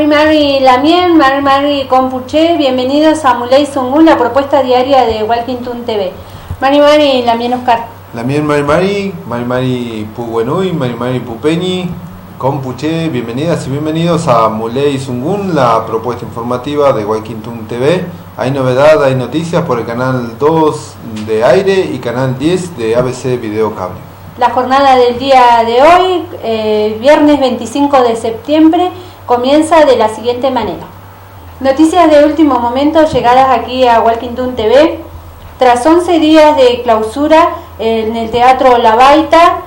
Mari Lamien, Mari Compuche, bienvenidos a Muley Zungun, la propuesta diaria de Walkington TV. Mari Lamien Oscar. Lamien Mari Puguenui, Mari Pupeñi, Compuche, bienvenidas y bienvenidos a Muley Zungun, la propuesta informativa de Walkington TV. Hay novedad, hay noticias por el canal 2 de Aire y canal 10 de ABC Video Cable. La jornada del día de hoy, viernes 25 de septiembre, comienza de la siguiente manera. Noticias de último momento llegadas aquí a Walkington TV. Tras 11 días de clausura en el Teatro La Baita,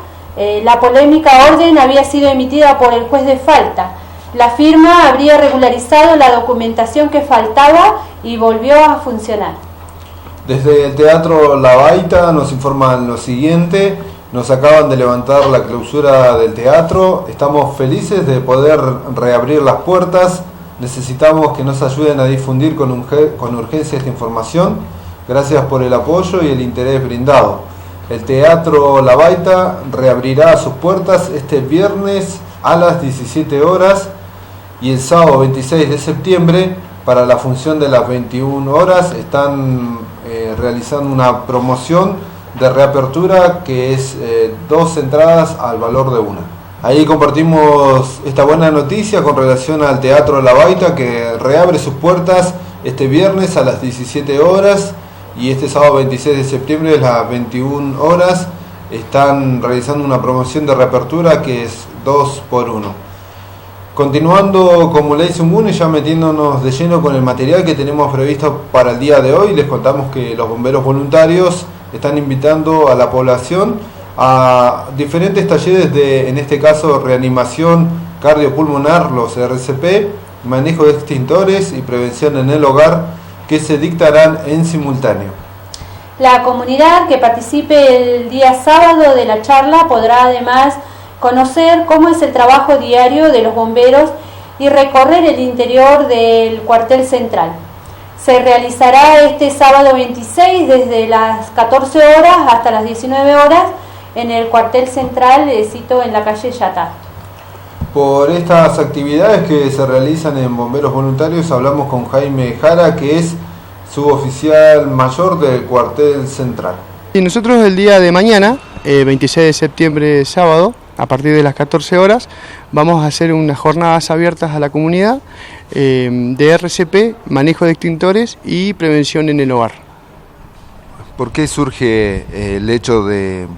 la polémica orden había sido emitida por el juez de falta. La firma habría regularizado la documentación que faltaba y volvió a funcionar. Desde el Teatro La Baita nos informan lo siguiente. Nos acaban de levantar la clausura del teatro, estamos felices de poder reabrir las puertas, necesitamos que nos ayuden a difundir con urgencia esta información, gracias por el apoyo y el interés brindado. El Teatro La Baita reabrirá sus puertas este viernes a las 17 horas y el sábado 26 de septiembre para la función de las 21 horas están realizando una promoción de reapertura que es 2 entradas al valor de una. Ahí compartimos esta buena noticia con relación al Teatro La Baita que reabre sus puertas este viernes a las 17 horas y este sábado 26 de septiembre a las 21 horas están realizando una promoción de reapertura que es 2 por 1. Continuando con Muley Zungun y ya metiéndonos de lleno con el material que tenemos previsto para el día de hoy, les contamos que los bomberos voluntarios están invitando a la población a diferentes talleres de, en este caso, reanimación cardiopulmonar, los RCP, manejo de extintores y prevención en el hogar, que se dictarán en simultáneo. La comunidad que participe el día sábado de la charla podrá además conocer cómo es el trabajo diario de los bomberos y recorrer el interior del cuartel central. Se realizará este sábado 26 desde las 14 horas hasta las 19 horas en el cuartel central de Cito en la calle Yatá. Por estas actividades que se realizan en Bomberos Voluntarios hablamos con Jaime Jara, que es suboficial mayor del cuartel central. Y nosotros el día de mañana, 26 de septiembre, sábado, a partir de las 14 horas, vamos a hacer unas jornadas abiertas a la comunidad de RCP, manejo de extintores y prevención en el hogar. ¿Por qué surge el hecho de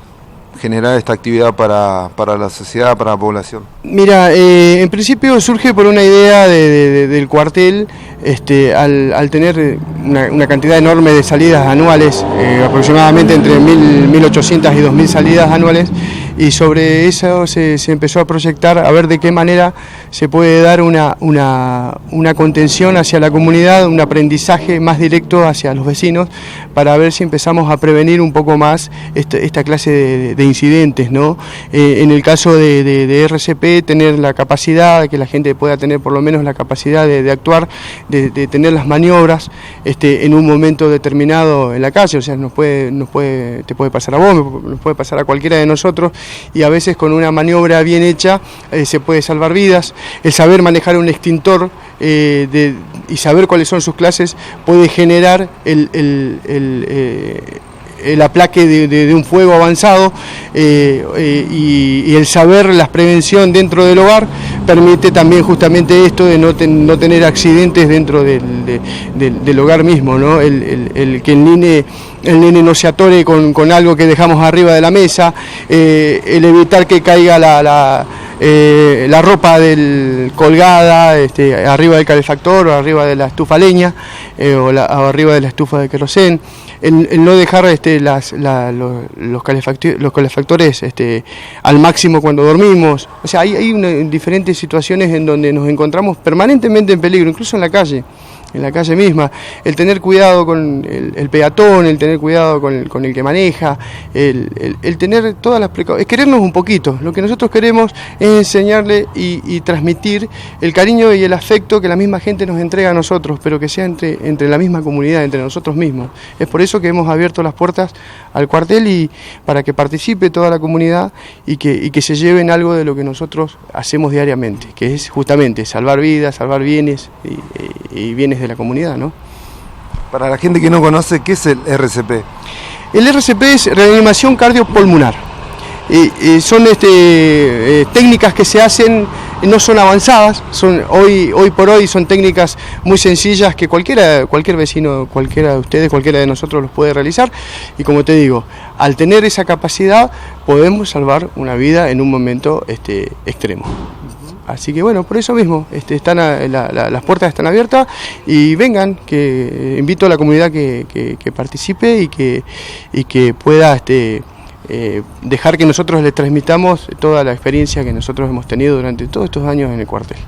generar esta actividad para la sociedad, para la población? Mira, en principio surge por una idea del cuartel, al tener una cantidad enorme de salidas anuales, aproximadamente entre 1.800 y 2.000 salidas anuales, y sobre eso se empezó a proyectar a ver de qué manera se puede dar una contención hacia la comunidad, un aprendizaje más directo hacia los vecinos, para ver si empezamos a prevenir un poco más esta clase de incidentes, ¿no? En el caso de RCP, tener la capacidad, que la gente pueda tener por lo menos la capacidad de actuar, de tener las maniobras en un momento determinado en la calle, o sea, te puede pasar a vos, nos puede pasar a cualquiera de nosotros, y a veces con una maniobra bien hecha se puede salvar vidas. El saber manejar un extintor y saber cuáles son sus clases puede generar el aplaque de un fuego avanzado, y el saber la prevención dentro del hogar permite también justamente esto de no tener accidentes dentro del hogar mismo, ¿no? El que el nene no se atore con algo que dejamos arriba de la mesa, el evitar que caiga la ropa colgada arriba del calefactor o arriba de la estufa leña, o arriba de la estufa de querosén, el no dejar los calefactores al máximo cuando dormimos. O sea, hay diferentes situaciones en donde nos encontramos permanentemente en peligro, incluso en la calle. la calle misma, el tener cuidado con el peatón, el tener cuidado con el que maneja, el tener todas las precauciones, querernos un poquito. Lo que nosotros queremos es enseñarle y transmitir el cariño y el afecto que la misma gente nos entrega a nosotros, pero que sea entre la misma comunidad, entre nosotros mismos. Es por eso que hemos abierto las puertas al cuartel y para que participe toda la comunidad y que se lleven algo de lo que nosotros hacemos diariamente, que es justamente salvar vidas, salvar bienes y bienes de la comunidad, ¿no? Para la gente que no conoce, ¿qué es el RCP? El RCP es reanimación cardiopulmonar. Son técnicas que se hacen, no son avanzadas, hoy por hoy son técnicas muy sencillas que cualquier vecino, cualquiera de ustedes, cualquiera de nosotros los puede realizar, y como te digo, al tener esa capacidad podemos salvar una vida en un momento extremo. Así que bueno, por eso mismo las puertas están abiertas y vengan, que invito a la comunidad que participe y que pueda dejar que nosotros les transmitamos toda la experiencia que nosotros hemos tenido durante todos estos años en el cuartel.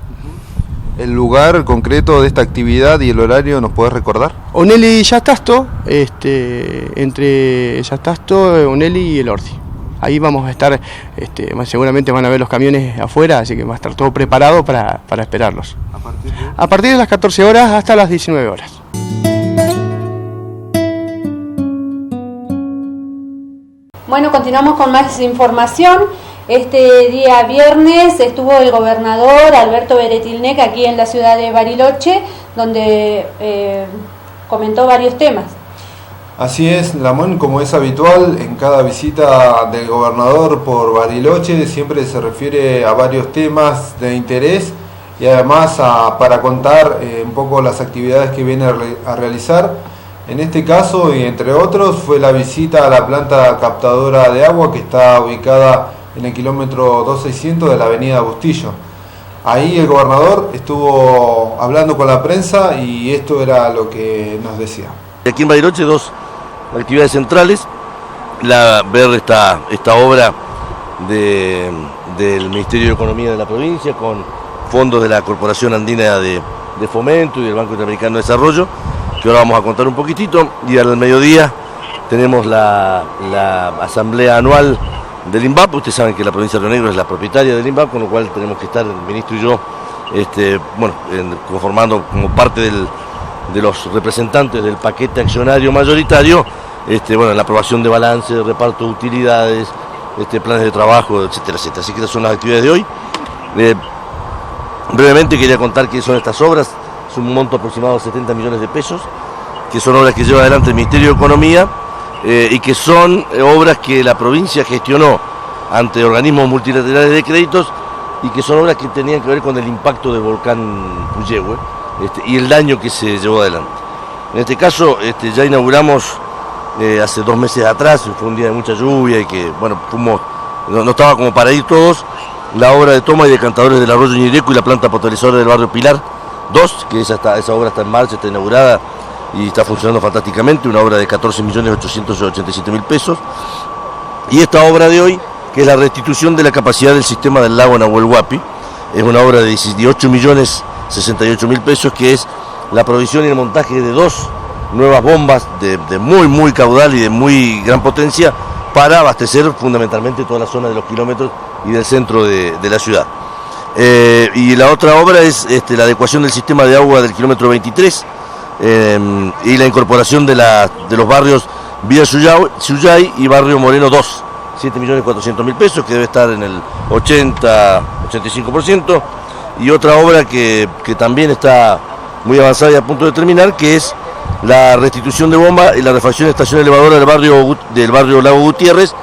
¿El lugar concreto de esta actividad y el horario nos podés recordar? Onelli y Yastasto, entre Yastasto, Onelli y el Orti. Ahí vamos a estar, seguramente van a ver los camiones afuera, así que va a estar todo preparado para esperarlos. ¿A partir de las 14 horas hasta las 19 horas. Bueno, continuamos con más información. Este día viernes estuvo el gobernador Alberto Beretilnec aquí en la ciudad de Bariloche, donde comentó varios temas. Así es, Lamón, como es habitual, en cada visita del gobernador por Bariloche siempre se refiere a varios temas de interés y además para contar un poco las actividades que viene a realizar. En este caso, y entre otros, fue la visita a la planta captadora de agua que está ubicada en el kilómetro 2600 de la avenida Bustillo. Ahí el gobernador estuvo hablando con la prensa y esto era lo que nos decía. Aquí en Bariloche dos actividades centrales, ver esta obra del Ministerio de Economía de la provincia con fondos de la Corporación Andina de Fomento y del Banco Interamericano de Desarrollo, que ahora vamos a contar un poquitito, y al mediodía tenemos la asamblea anual del INVAP. Ustedes saben que la provincia de Río Negro es la propietaria del INVAP, con lo cual tenemos que estar, el ministro y yo, conformando como parte de los representantes del paquete accionario mayoritario, en la aprobación de balance, de reparto de utilidades, planes de trabajo, etcétera, etcétera. Así que estas son las actividades de hoy. Brevemente quería contar qué son estas obras. Es un monto aproximado de 70 millones de pesos, que son obras que lleva adelante el Ministerio de Economía y que son obras que la provincia gestionó ante organismos multilaterales de créditos y que son obras que tenían que ver con el impacto del volcán Puyehue y el daño que se llevó adelante. En este caso ya inauguramos hace 2 meses atrás, fue un día de mucha lluvia y que no estaba como para ir todos, la obra de toma y decantadores del arroyo Ñireco y la planta potabilizadora del barrio Pilar 2, que esa obra está en marcha, está inaugurada y está funcionando fantásticamente, una obra de 14.887.000 pesos. Y esta obra de hoy, que es la restitución de la capacidad del sistema del lago Nahuel Huapi, es una obra de 18.068.000 pesos, que es la provisión y el montaje de 2 nuevas bombas de muy caudal y de muy gran potencia para abastecer fundamentalmente toda la zona de los kilómetros y del centro de la ciudad. Y la otra obra es la adecuación del sistema de agua del kilómetro 23 y la incorporación de los barrios Villa Suyay y Barrio Moreno 2, 7.400.000 pesos, que debe estar en el 80-85%, y otra obra que también está muy avanzada y a punto de terminar, que es la restitución de bomba y la refacción de estación elevadora del barrio Lago Gutiérrez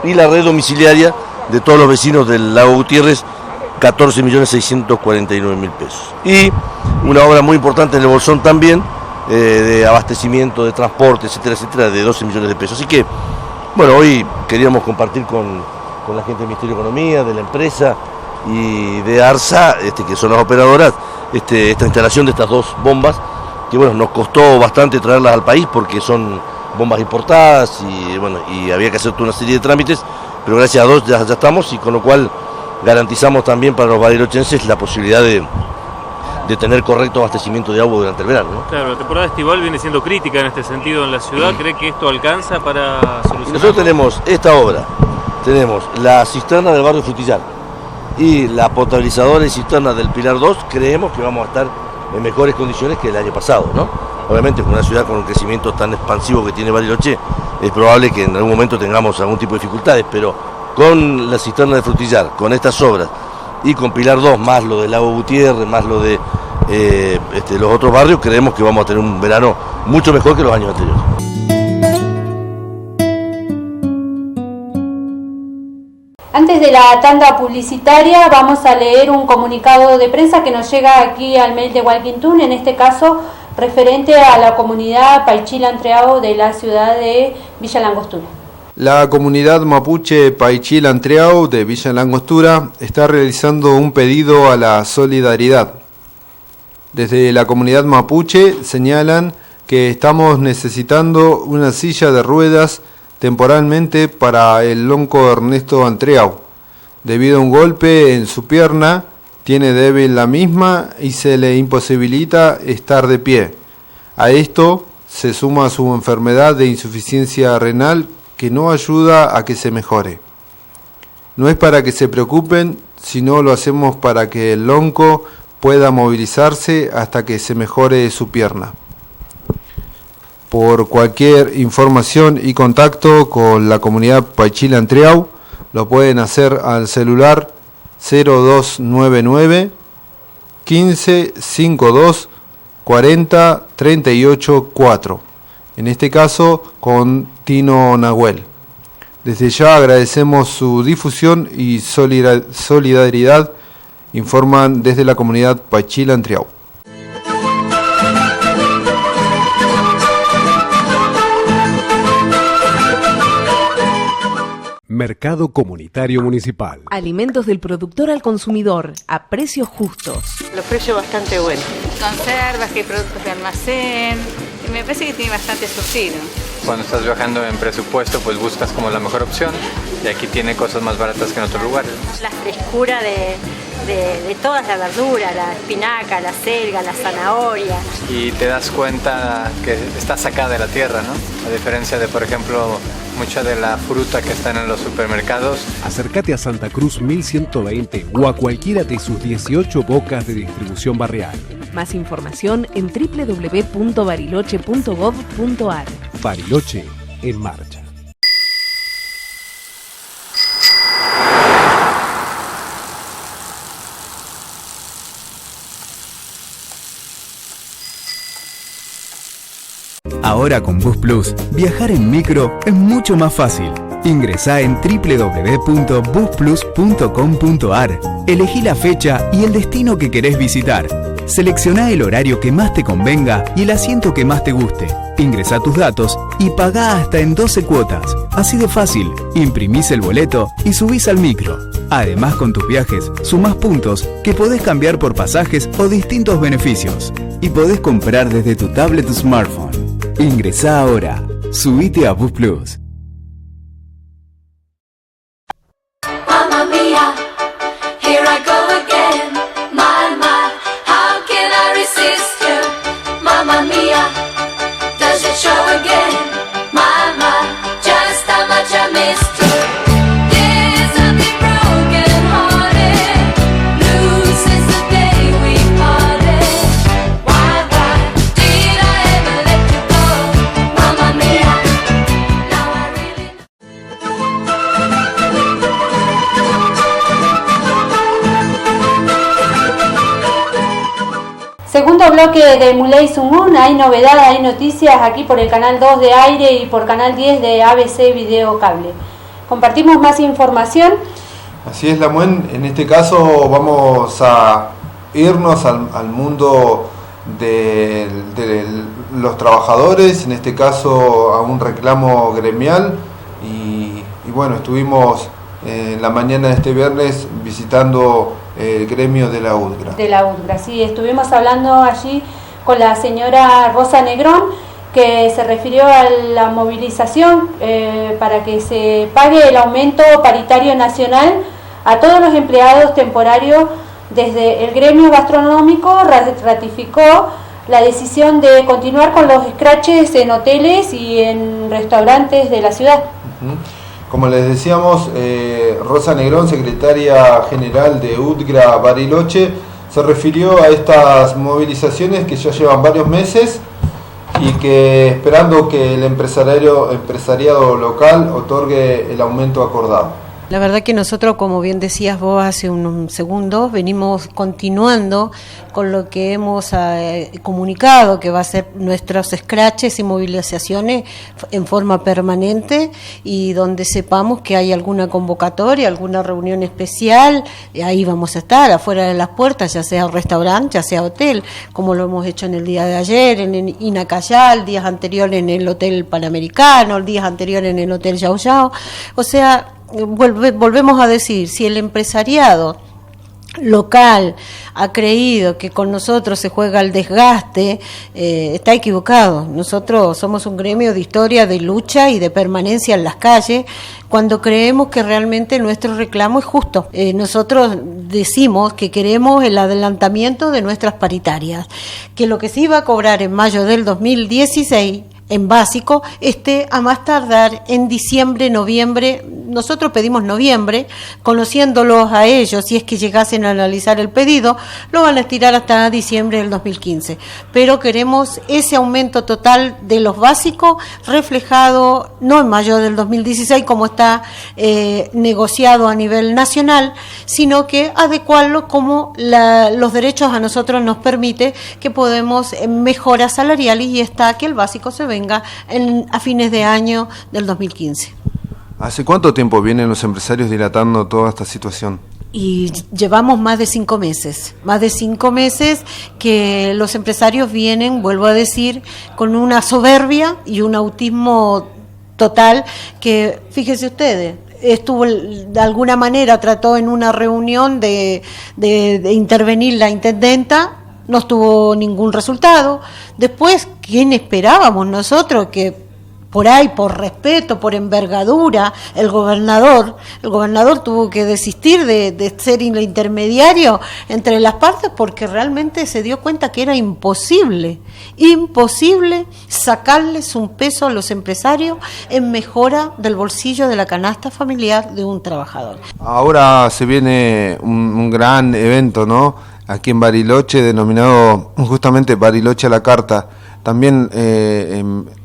y la red domiciliaria de todos los vecinos del Lago Gutiérrez, 14.649.000 pesos. Y una obra muy importante en el Bolsón también, de abastecimiento, de transporte, etcétera, etcétera, de 12 millones de pesos. Así que, hoy queríamos compartir con la gente del Ministerio de Economía, de la empresa y de ARSA, que son las operadoras, esta instalación de estas 2 bombas, que nos costó bastante traerlas al país porque son bombas importadas y había que hacer toda una serie de trámites, pero gracias a Dios ya estamos, y con lo cual garantizamos también para los barilochenses la posibilidad de de tener correcto abastecimiento de agua durante el verano, ¿no? Claro, la temporada estival viene siendo crítica en este sentido en la ciudad. ¿Cree que esto alcanza para solucionar? Nosotros tenemos esta obra, tenemos la cisterna del barrio Frutillar y la potabilizadora y cisterna del Pilar 2, creemos que vamos a estar en mejores condiciones que el año pasado, ¿no? Obviamente con una ciudad con un crecimiento tan expansivo que tiene Bariloche, es probable que en algún momento tengamos algún tipo de dificultades, pero con la cisterna de Frutillar, con estas obras y con Pilar 2, más lo del Lago Gutiérrez, más lo de los otros barrios, creemos que vamos a tener un verano mucho mejor que los años anteriores. Antes de la tanda publicitaria vamos a leer un comunicado de prensa que nos llega aquí al mail de Hualquintún, en este caso referente a la comunidad Paichil-Antreao de la ciudad de Villa Langostura. La comunidad mapuche Paichil-Antreao de Villa Langostura está realizando un pedido a la solidaridad. Desde la comunidad mapuche señalan que estamos necesitando una silla de ruedas temporalmente para el lonco Ernesto Antreao. Debido a un golpe en su pierna, tiene débil la misma y se le imposibilita estar de pie. A esto se suma su enfermedad de insuficiencia renal que no ayuda a que se mejore. No es para que se preocupen, sino lo hacemos para que el lonco pueda movilizarse hasta que se mejore su pierna. Por cualquier información y contacto con la comunidad Paichil-Antreao, lo pueden hacer al celular 0299 15 52 40 38 4. En este caso con Tino Nahuel. Desde ya agradecemos su difusión y solidaridad, informan desde la comunidad Paichil-Antreao. Mercado Comunitario Municipal. Alimentos del productor al consumidor a precios justos. Los precios bastante buenos. Conservas, que hay productos de almacén. Me parece que tiene bastante surtido. Cuando estás viajando en presupuesto, pues buscas como la mejor opción y aquí tiene cosas más baratas que en otros lugares. La frescura de toda la verdura, la espinaca, la selga, la zanahoria. Y te das cuenta que está sacada de la tierra, ¿no? A diferencia de, por ejemplo, mucha de la fruta que están en los supermercados. Acércate a Santa Cruz 1120 o a cualquiera de sus 18 bocas de distribución barrial. Más información en www.bariloche.gov.ar. Bariloche en marcha. Ahora con Bus Plus, viajar en micro es mucho más fácil. Ingresá en www.busplus.com.ar. Elegí la fecha y el destino que querés visitar. Seleccioná el horario que más te convenga y el asiento que más te guste. Ingresá tus datos y pagá hasta en 12 cuotas. Así de fácil, imprimís el boleto y subís al micro. Además, con tus viajes, sumás puntos que podés cambiar por pasajes o distintos beneficios. Y podés comprar desde tu tablet o smartphone. Ingresá ahora. Subite a Bus Plus. Mamma mia, here I go again. My, how can I resist you? Mamma mia, does it show again? My, just how much I missed you. There's something broken hearted, blue since the day we parted. Why did I ever let you go? Mamma mia, now I really Segundo bloque de Muley Sungun, hay novedades, hay noticias aquí por el canal 2 de Aire y por canal 10 de ABC Video Cable. Compartimos más información. Así es, Lamuen. En este caso vamos a irnos al mundo de los trabajadores, en este caso a un reclamo gremial y bueno, estuvimos en la mañana de este viernes visitando el gremio de la UDGRA. De la UDGRA, sí, estuvimos hablando allí con la señora Rosa Negrón, que se refirió a la movilización para que se pague el aumento paritario nacional a todos los empleados temporarios Desde el gremio gastronómico ratificó la decisión de continuar con los scratches en hoteles y en restaurantes de la ciudad. Como les decíamos, Rosa Negrón, secretaria general de UTGRA Bariloche, se refirió a estas movilizaciones que ya llevan varios meses y que esperando que el empresariado local otorgue el aumento acordado. La verdad que nosotros, como bien decías vos hace unos segundos, venimos continuando con lo que hemos comunicado, que va a ser nuestros scratches y movilizaciones en forma permanente, y donde sepamos que hay alguna convocatoria, alguna reunión especial, ahí vamos a estar, afuera de las puertas, ya sea restaurante, ya sea hotel, como lo hemos hecho en el día de ayer, en Inacayal, días anteriores en el Hotel Panamericano, días anteriores en el Hotel Yao Yao. O sea, volvemos a decir, si el empresariado local ha creído que con nosotros se juega el desgaste, está equivocado. Nosotros somos un gremio de historia, de lucha y de permanencia en las calles, cuando creemos que realmente nuestro reclamo es justo. Nosotros decimos que queremos el adelantamiento de nuestras paritarias, que lo que se iba a cobrar en mayo del 2016 en básico, a más tardar en diciembre, noviembre. Nosotros pedimos noviembre, conociéndolos a ellos, si es que llegasen a analizar el pedido, lo van a estirar hasta diciembre del 2015. Pero queremos ese aumento total de los básicos reflejado, no en mayo del 2016, como está negociado a nivel nacional, sino que adecuarlo como los derechos a nosotros nos permite, que podemos mejoras salariales, y que el básico se venga a fines de año del 2015. ¿Hace cuánto tiempo vienen los empresarios dilatando toda esta situación? Y llevamos más de 5 meses que los empresarios vienen, vuelvo a decir, con una soberbia y un autismo total, que fíjense ustedes, estuvo de alguna manera, trató en una reunión de intervenir la intendenta, no tuvo ningún resultado. Después, ¿quién esperábamos nosotros? Que por ahí, por respeto, por envergadura, el gobernador tuvo que desistir de ser el intermediario entre las partes, porque realmente se dio cuenta que era imposible sacarles un peso a los empresarios en mejora del bolsillo de la canasta familiar de un trabajador. Ahora se viene un gran evento, ¿no?, aquí en Bariloche, denominado justamente Bariloche a la Carta. También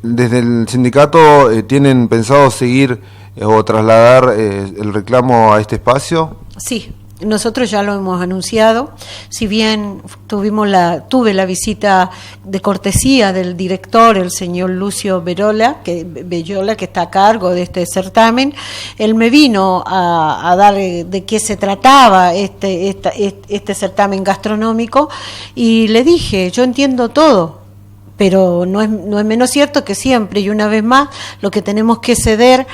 desde el sindicato tienen pensado seguir o trasladar el reclamo a este espacio. Sí, nosotros ya lo hemos anunciado. Si bien tuve la visita de cortesía del director, el señor Lucio Bellola, que está a cargo de este certamen, él me vino a dar de qué se trataba este certamen gastronómico, y le dije, yo entiendo todo, pero no es menos cierto que siempre, y una vez más, lo que tenemos que ceder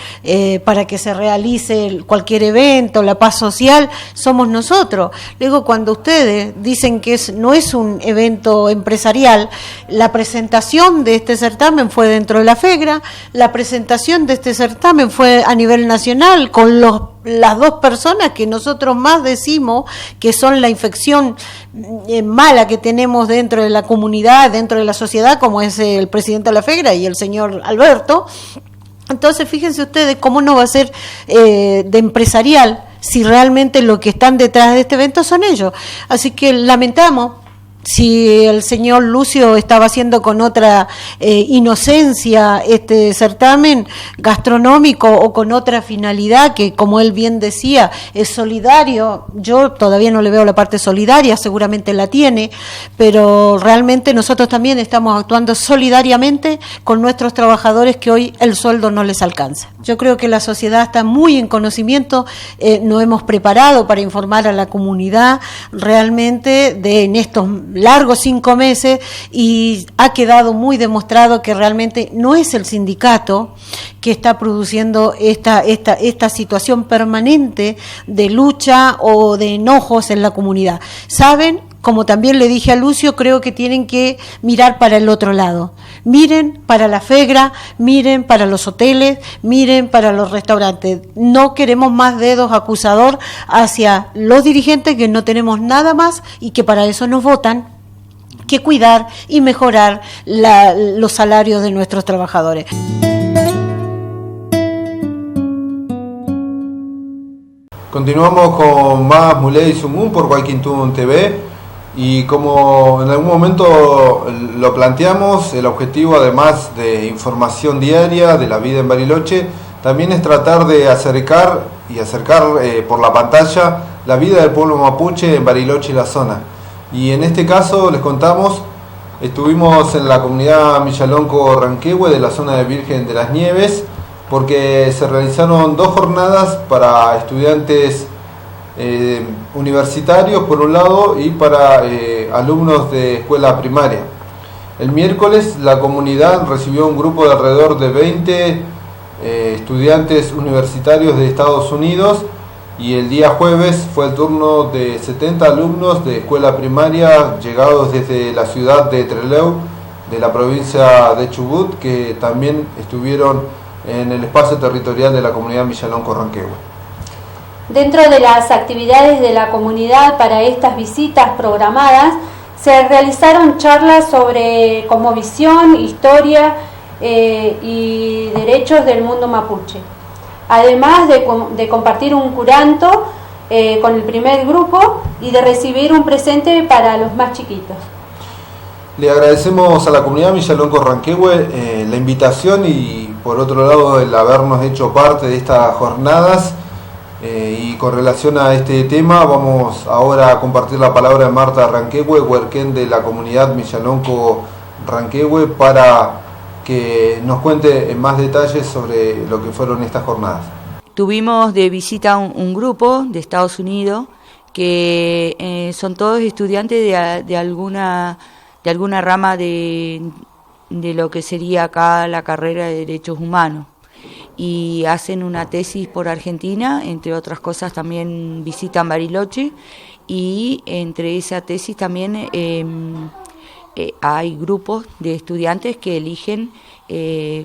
para que se realice cualquier evento, la paz social, somos nosotros. Luego, cuando ustedes dicen que no es un evento empresarial, la presentación de este certamen fue dentro de la FEGRA, la presentación de este certamen fue a nivel nacional, con las dos personas que nosotros más decimos que son la infección mala que tenemos dentro de la comunidad, dentro de la sociedad, como es el presidente de la FEGRA y el señor Alberto. Entonces, fíjense ustedes cómo no va a ser de empresarial si realmente lo que están detrás de este evento son ellos. Así que lamentamos si el señor Lucio estaba haciendo con otra inocencia este certamen gastronómico, o con otra finalidad que, como él bien decía, es solidario. Yo todavía no le veo la parte solidaria, seguramente la tiene, pero realmente nosotros también estamos actuando solidariamente con nuestros trabajadores, que hoy el sueldo no les alcanza. Yo creo que la sociedad está muy en conocimiento, nos hemos preparado para informar a la comunidad realmente en estos largos 5 meses, y ha quedado muy demostrado que realmente no es el sindicato que está produciendo esta situación permanente de lucha o de enojos en la comunidad. Saben como también le dije a Lucio, creo que tienen que mirar para el otro lado. Miren para la FEGRA, miren para los hoteles, miren para los restaurantes. No queremos más dedos acusador hacia los dirigentes, que no tenemos nada más y que para eso nos votan, que cuidar y mejorar los salarios de nuestros trabajadores. Continuamos con más Muley Sumun por Guayquintún TV, y como en algún momento lo planteamos, el objetivo, además de información diaria de la vida en Bariloche, también es tratar de acercar por la pantalla la vida del pueblo mapuche en Bariloche y la zona. Y en este caso les contamos, estuvimos en la comunidad Millalonco Ranquehue de la zona de Virgen de las Nieves, porque se realizaron 2 jornadas para estudiantes universitarios por un lado y para alumnos de escuela primaria. El miércoles la comunidad recibió un grupo de alrededor de 20 estudiantes universitarios de Estados Unidos, y el día jueves fue el turno de 70 alumnos de escuela primaria llegados desde la ciudad de Trelew, de la provincia de Chubut, que también estuvieron en el espacio territorial de la comunidad Millalonco Ranquehue. Dentro de las actividades de la comunidad para estas visitas programadas, se realizaron charlas sobre cosmovisión, historia y derechos del mundo mapuche. Además de compartir un curanto con el primer grupo y de recibir un presente para los más chiquitos. Le agradecemos a la comunidad Millalonco Ranquehue la invitación y por otro lado el habernos hecho parte de estas jornadas. Y con relación a este tema vamos ahora a compartir la palabra de Marta Ranquehue, huerquén de la comunidad Millalonco Ranquehue, para que nos cuente en más detalles sobre lo que fueron estas jornadas. Tuvimos de visita un grupo de Estados Unidos que son todos estudiantes de alguna rama de lo que sería acá la carrera de Derechos Humanos, y hacen una tesis por Argentina, entre otras cosas también visitan Bariloche, y entre esa tesis también hay grupos de estudiantes que eligen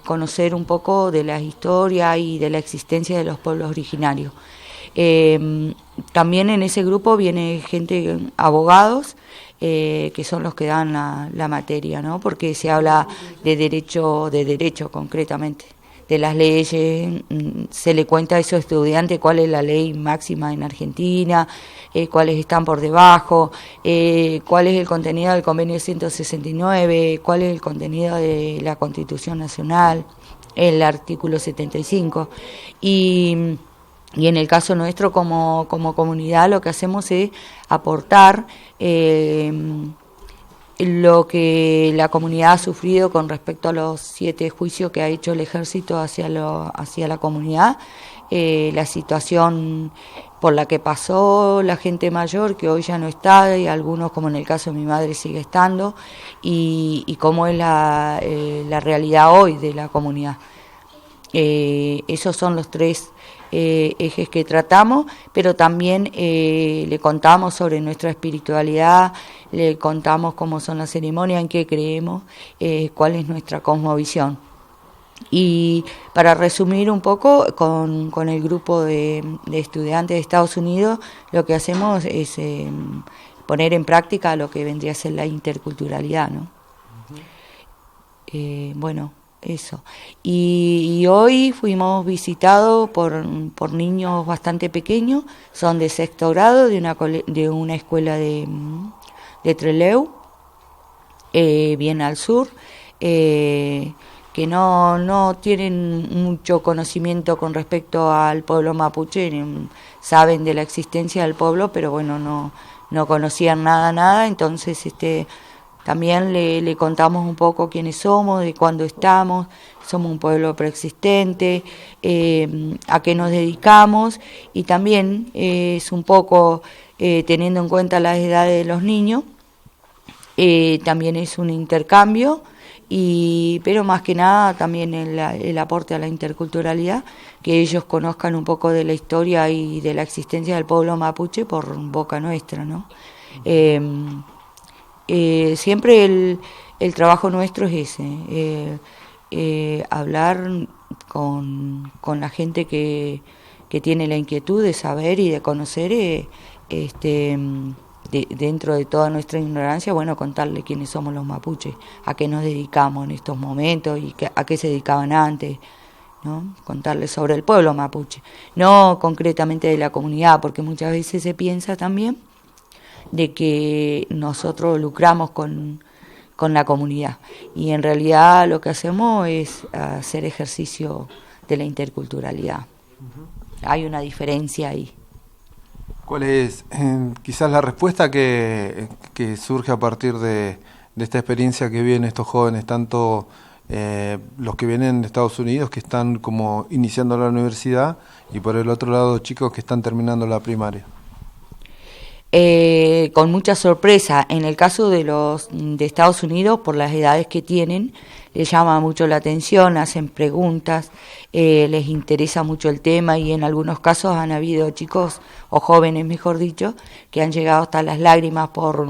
conocer un poco de la historia y de la existencia de los pueblos originarios. También en ese grupo viene gente, abogados, que son los que dan la materia, ¿no? Porque se habla de derecho concretamente, de las leyes. Se le cuenta a esos estudiantes cuál es la ley máxima en Argentina, cuáles están por debajo, cuál es el contenido del convenio 169, cuál es el contenido de la Constitución Nacional, el artículo 75. Y en el caso nuestro como comunidad lo que hacemos es aportar lo que la comunidad ha sufrido con respecto a los 7 juicios que ha hecho el ejército hacia la comunidad, la situación por la que pasó la gente mayor, que hoy ya no está, y algunos, como en el caso de mi madre, sigue estando, y cómo es la realidad hoy de la comunidad. Esos son los 3 ejes que tratamos, pero también le contamos sobre nuestra espiritualidad, le contamos cómo son las ceremonias, en qué creemos, cuál es nuestra cosmovisión. Y para resumir un poco, con el grupo de estudiantes de Estados Unidos, lo que hacemos es poner en práctica lo que vendría a ser la interculturalidad, ¿no? Bueno, eso. Y hoy fuimos visitados por niños bastante pequeños, son de 6º grado, de una escuela de Trelew, bien al sur, que no tienen mucho conocimiento con respecto al pueblo mapuche, saben de la existencia del pueblo, pero bueno, no conocían nada, entonces también le contamos un poco quiénes somos, de cuándo estamos, somos un pueblo preexistente, a qué nos dedicamos, y también es un poco teniendo en cuenta las edades de los niños, también es un intercambio, pero más que nada también el aporte a la interculturalidad, que ellos conozcan un poco de la historia y de la existencia del pueblo mapuche por boca nuestra, ¿no? Siempre el trabajo nuestro es ese, hablar con la gente que tiene la inquietud de saber y de conocer, dentro de toda nuestra ignorancia, bueno, contarle quiénes somos los mapuches, a qué nos dedicamos en estos momentos y a qué se dedicaban antes, ¿no? Contarles sobre el pueblo mapuche, no concretamente de la comunidad, porque muchas veces se piensa también de que nosotros lucramos con la comunidad, y en realidad lo que hacemos es hacer ejercicio de la interculturalidad. Hay una diferencia ahí. ¿Cuál es quizás la respuesta que surge a partir de esta experiencia que viven estos jóvenes, tanto los que vienen de Estados Unidos, que están como iniciando la universidad, y por el otro lado chicos que están terminando la primaria? Con mucha sorpresa. En el caso de los de Estados Unidos, por las edades que tienen, les llama mucho la atención, hacen preguntas, les interesa mucho el tema, y en algunos casos han habido chicos, o jóvenes mejor dicho, que han llegado hasta las lágrimas por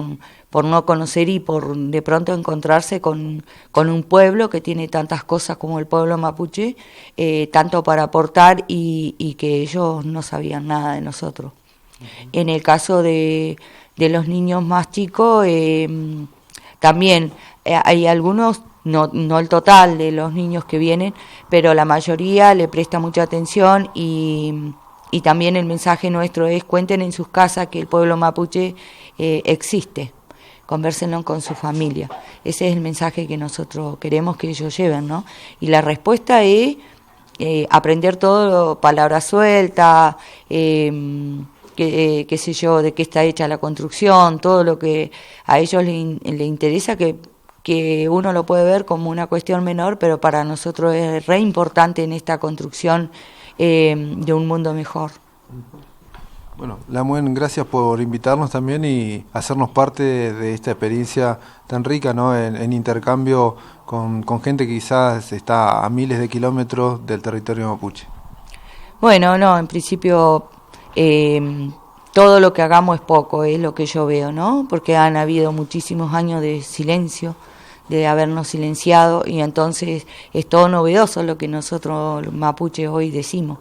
no conocer y por de pronto encontrarse con un pueblo que tiene tantas cosas como el pueblo mapuche, tanto para aportar, y que ellos no sabían nada de nosotros. En el caso de los niños más chicos, también hay algunos, no el total de los niños que vienen, pero la mayoría le presta mucha atención, y también el mensaje nuestro es: cuenten en sus casas que el pueblo mapuche existe, convérsenlo con su familia. Ese es el mensaje que nosotros queremos que ellos lleven, ¿no? Y la respuesta es aprender todo, palabras sueltas, qué sé yo, de qué está hecha la construcción, todo lo que a ellos le interesa, que uno lo puede ver como una cuestión menor, pero para nosotros es re importante en esta construcción de un mundo mejor. Bueno, Lamuen, gracias por invitarnos también y hacernos parte de esta experiencia tan rica, ¿no? En intercambio con gente que quizás está a miles de kilómetros del territorio mapuche. Bueno, no, en principio todo lo que hagamos es poco, es lo que yo veo, ¿no? Porque han habido muchísimos años de silencio, de habernos silenciado, y entonces es todo novedoso lo que nosotros los mapuches hoy decimos.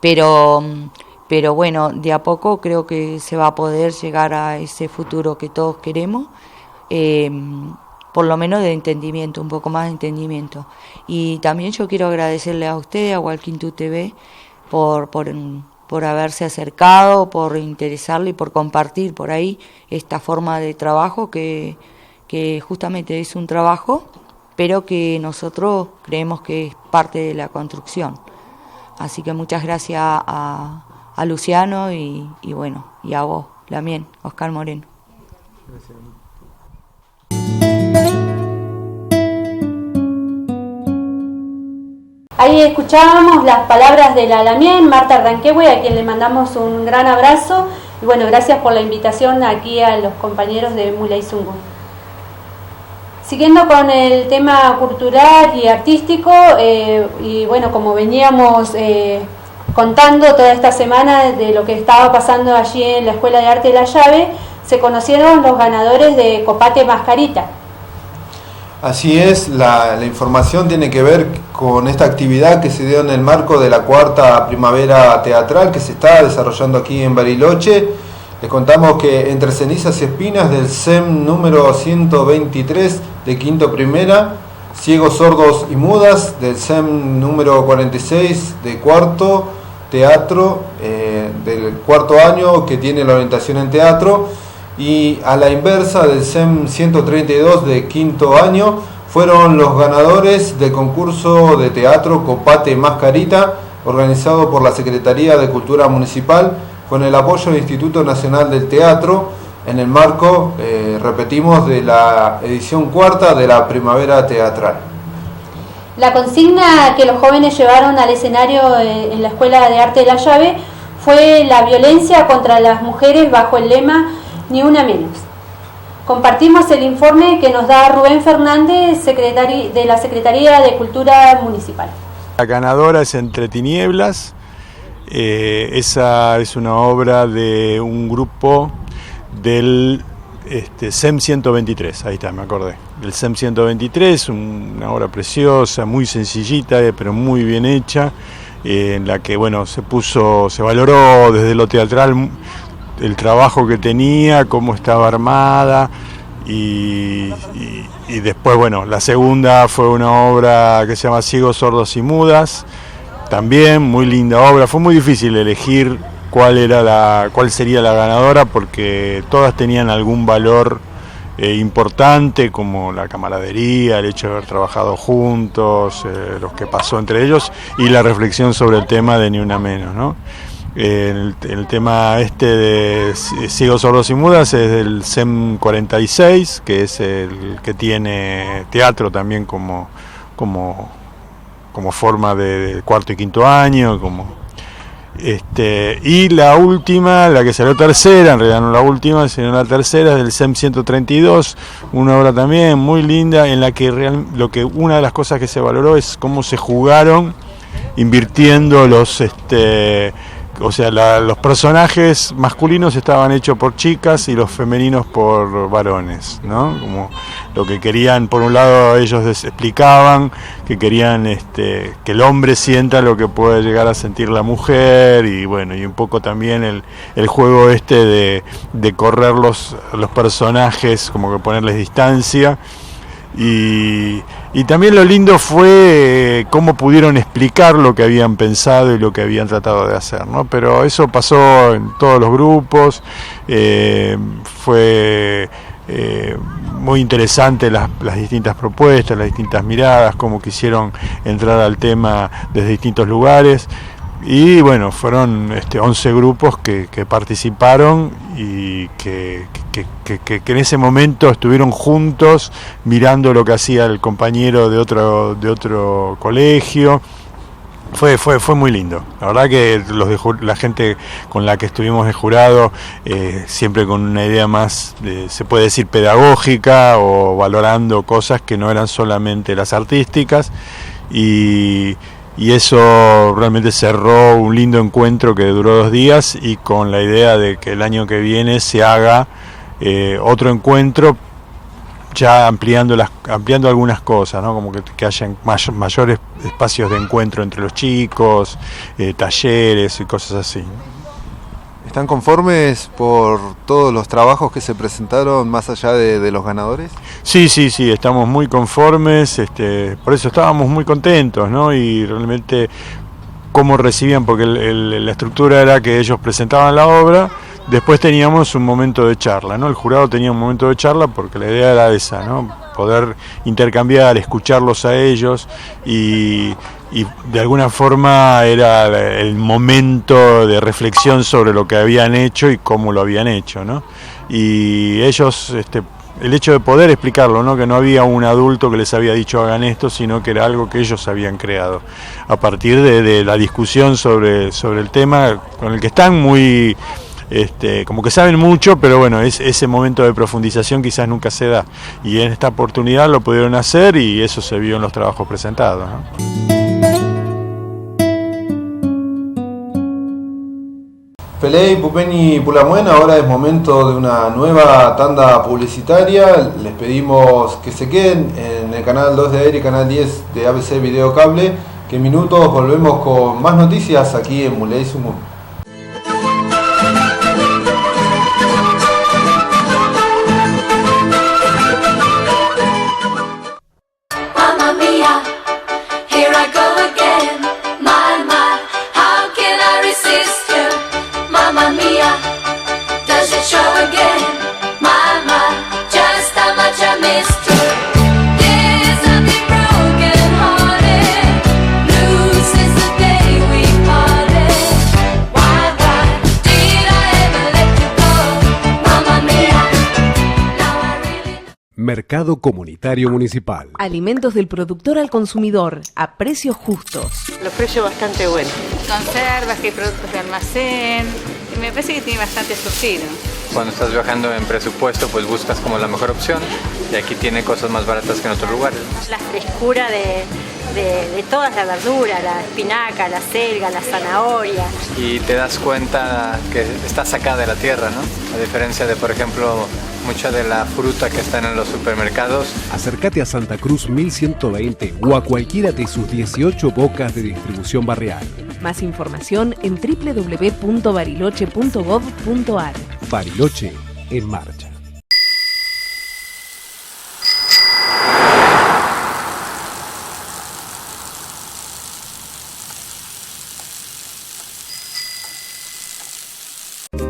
Pero bueno, de a poco creo que se va a poder llegar a ese futuro que todos queremos, por lo menos de entendimiento, un poco más de entendimiento. Y también yo quiero agradecerle a ustedes, a Hualquíntú TV, por haberse acercado, por interesarle y por compartir por ahí esta forma de trabajo que justamente es un trabajo, pero que nosotros creemos que es parte de la construcción. Así que muchas gracias a Luciano y bueno, y a vos, Lamien, Oscar Moreno. Gracias. Ahí escuchábamos las palabras de la Lamien, Marta Ranquehue, a quien le mandamos un gran abrazo, y bueno, gracias por la invitación aquí a los compañeros de Mulayzungu. Siguiendo con el tema cultural y artístico, y bueno, como veníamos contando toda esta semana de lo que estaba pasando allí en la Escuela de Arte de la Llave, se conocieron los ganadores de Copate Mascarita. Así es, la información tiene que ver con esta actividad que se dio en el marco de la cuarta primavera teatral que se está desarrollando aquí en Bariloche. Les contamos que Entre cenizas y espinas del SEM número 123 de quinto primera, Ciegos, sordos y mudas del SEM número 46 de cuarto teatro, del cuarto año, que tiene la orientación en teatro, y a la inversa del SEM 132 de quinto año, fueron los ganadores del concurso de teatro Copate Mascarita, organizado por la Secretaría de Cultura Municipal con el apoyo del Instituto Nacional del Teatro, en el marco, repetimos, de la edición cuarta de la Primavera Teatral. La consigna que los jóvenes llevaron al escenario en la Escuela de Arte de la Llave fue la violencia contra las mujeres bajo el lema Ni una menos. Compartimos el informe que nos da Rubén Fernández, de la Secretaría de Cultura Municipal. La ganadora es Entre Tinieblas, Esa es una obra de un grupo del SEM 123, ahí está, me acordé. El SEM 123, una obra preciosa, muy sencillita, pero muy bien hecha, en la que bueno, se valoró desde lo teatral el trabajo que tenía, cómo estaba armada, y después, bueno, la segunda fue una obra que se llama Ciegos, Sordos y Mudas, también muy linda obra. Fue muy difícil elegir cuál sería la ganadora, porque todas tenían algún valor importante, como la camaradería, el hecho de haber trabajado juntos, lo que pasó entre ellos, y la reflexión sobre el tema de Ni Una Menos, ¿no? El tema de Ciegos, Sordos y Mudas es del SEM 46, que es el que tiene teatro también como forma de cuarto y quinto año, y la última, la que salió tercera, en realidad no la última, sino la tercera, es del SEM 132, una obra también muy linda, en la que una de las cosas que se valoró es cómo se jugaron invirtiendo los personajes masculinos estaban hechos por chicas y los femeninos por varones, ¿no? Como lo que querían, por un lado ellos explicaban que querían que el hombre sienta lo que puede llegar a sentir la mujer, y bueno, y un poco también el juego de correr los personajes, como que ponerles distancia. Y también lo lindo fue cómo pudieron explicar lo que habían pensado y lo que habían tratado de hacer, ¿no? Pero eso pasó en todos los grupos, fue muy interesante las distintas propuestas, las distintas miradas, cómo quisieron entrar al tema desde distintos lugares. Y bueno, fueron 11 grupos que participaron y que en ese momento estuvieron juntos mirando lo que hacía el compañero de otro colegio. Fue muy lindo. La verdad que la gente con la que estuvimos de jurado, siempre con una idea más, se puede decir, pedagógica, o valorando cosas que no eran solamente las artísticas, y eso realmente cerró un lindo encuentro que duró 2 días, y con la idea de que el año que viene se haga otro encuentro, ya ampliando algunas cosas, ¿no? Como que hayan mayores espacios de encuentro entre los chicos, talleres y cosas así. ¿Están conformes por todos los trabajos que se presentaron más allá de los ganadores? Sí, estamos muy conformes, por eso estábamos muy contentos, ¿no? Y realmente cómo recibían, porque la estructura era que ellos presentaban la obra, después teníamos un momento de charla, ¿no? El jurado tenía un momento de charla porque la idea era esa, ¿no? Poder intercambiar, escucharlos a ellos, y de alguna forma era el momento de reflexión sobre lo que habían hecho y cómo lo habían hecho, ¿no? Y ellos, el hecho de poder explicarlo, ¿no? Que no había un adulto que les había dicho hagan esto, sino que era algo que ellos habían creado a partir de la discusión sobre el tema, con el que están muy como que saben mucho, pero bueno, ese momento de profundización quizás nunca se da, y en esta oportunidad lo pudieron hacer, y eso se vio en los trabajos presentados, ¿no? Pelé, Pupeni, Pulamuen, ahora es momento de una nueva tanda publicitaria. Les pedimos que se queden en el canal 2 de Aire y canal 10 de ABC Video Cable, que en minutos volvemos con más noticias aquí en Muley Sumun. Mamma mia, here I go again. My, how can I resist you? Mamma mia, does it show again? My, just how much I missed you. There's something broken hearted, blue since the day we parted. Why did I ever let you go? Mamma mia, now I really know. Mercado Comunitario Municipal. Alimentos del productor al consumidor a precios justos. Los precios bastante buenos. Conservas, que hay productos de almacén. Y me parece que tiene bastante surtido. Cuando estás viajando en presupuesto, pues buscas como la mejor opción, y aquí tiene cosas más baratas que en otros lugares. La frescura de todas las verduras, la espinaca, la selga, la zanahoria. Y te das cuenta que está sacada de la tierra, ¿no? A diferencia de, por ejemplo, mucha de la fruta que está en los supermercados. Acércate a Santa Cruz 1120 o a cualquiera de sus 18 bocas de distribución barrial. Más información en www.bariloche.gov.ar. Bariloche en marcha.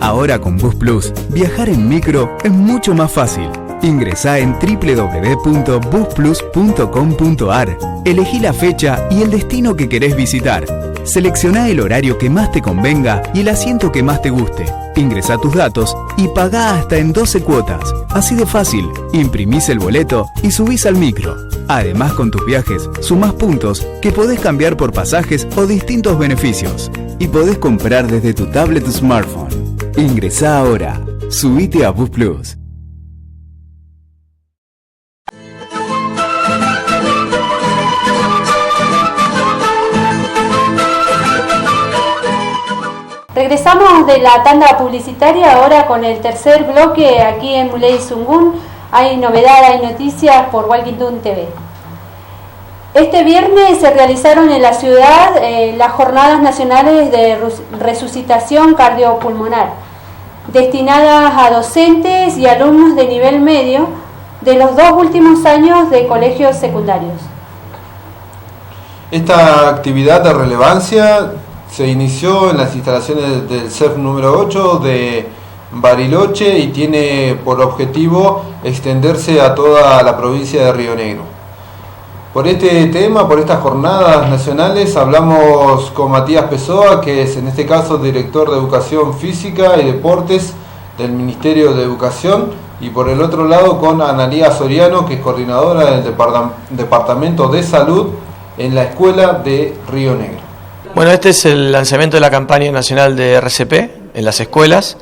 Ahora con Bus Plus, viajar en micro es mucho más fácil. Ingresá en www.busplus.com.ar. Elegí la fecha y el destino que querés visitar. Seleccioná el horario que más te convenga y el asiento que más te guste. Ingresá tus datos y pagá hasta en 12 cuotas. Así de fácil, imprimís el boleto y subís al micro. Además, con tus viajes, sumás puntos que podés cambiar por pasajes o distintos beneficios. Y podés comprar desde tu tablet o smartphone. Ingresá ahora. Subite a Bus Plus. Regresamos de la tanda publicitaria ahora con el tercer bloque aquí en Muley Zungun. Hay novedad, hay noticias por Walking Toon TV. Este viernes se realizaron en la ciudad las jornadas nacionales de resucitación cardiopulmonar, destinadas a docentes y alumnos de nivel medio de los 2 últimos años de colegios secundarios. Esta actividad de relevancia se inició en las instalaciones del CEF número 8 de Bariloche y tiene por objetivo extenderse a toda la provincia de Río Negro. Por este tema, por estas jornadas nacionales, hablamos con Matías Pessoa, que es en este caso director de Educación Física y Deportes del Ministerio de Educación, y por el otro lado con Analía Soriano, que es coordinadora del Departamento de Salud en la Escuela de Río Negro. Bueno, este es el lanzamiento de la campaña nacional de RCP en las escuelas.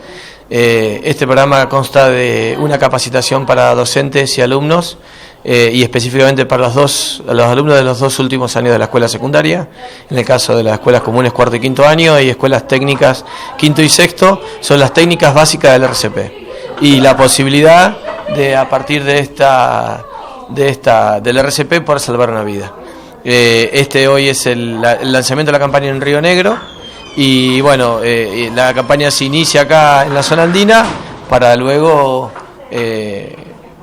Este programa consta de una capacitación para docentes y alumnos y específicamente para los alumnos de los 2 últimos años de la escuela secundaria, en el caso de las escuelas comunes 4º y 5º año, y escuelas técnicas 5º y 6º, son las técnicas básicas del RCP. Y la posibilidad de, a partir del RCP, poder salvar una vida. Este hoy es el lanzamiento de la campaña en Río Negro, y bueno, la campaña se inicia acá en la zona andina para luego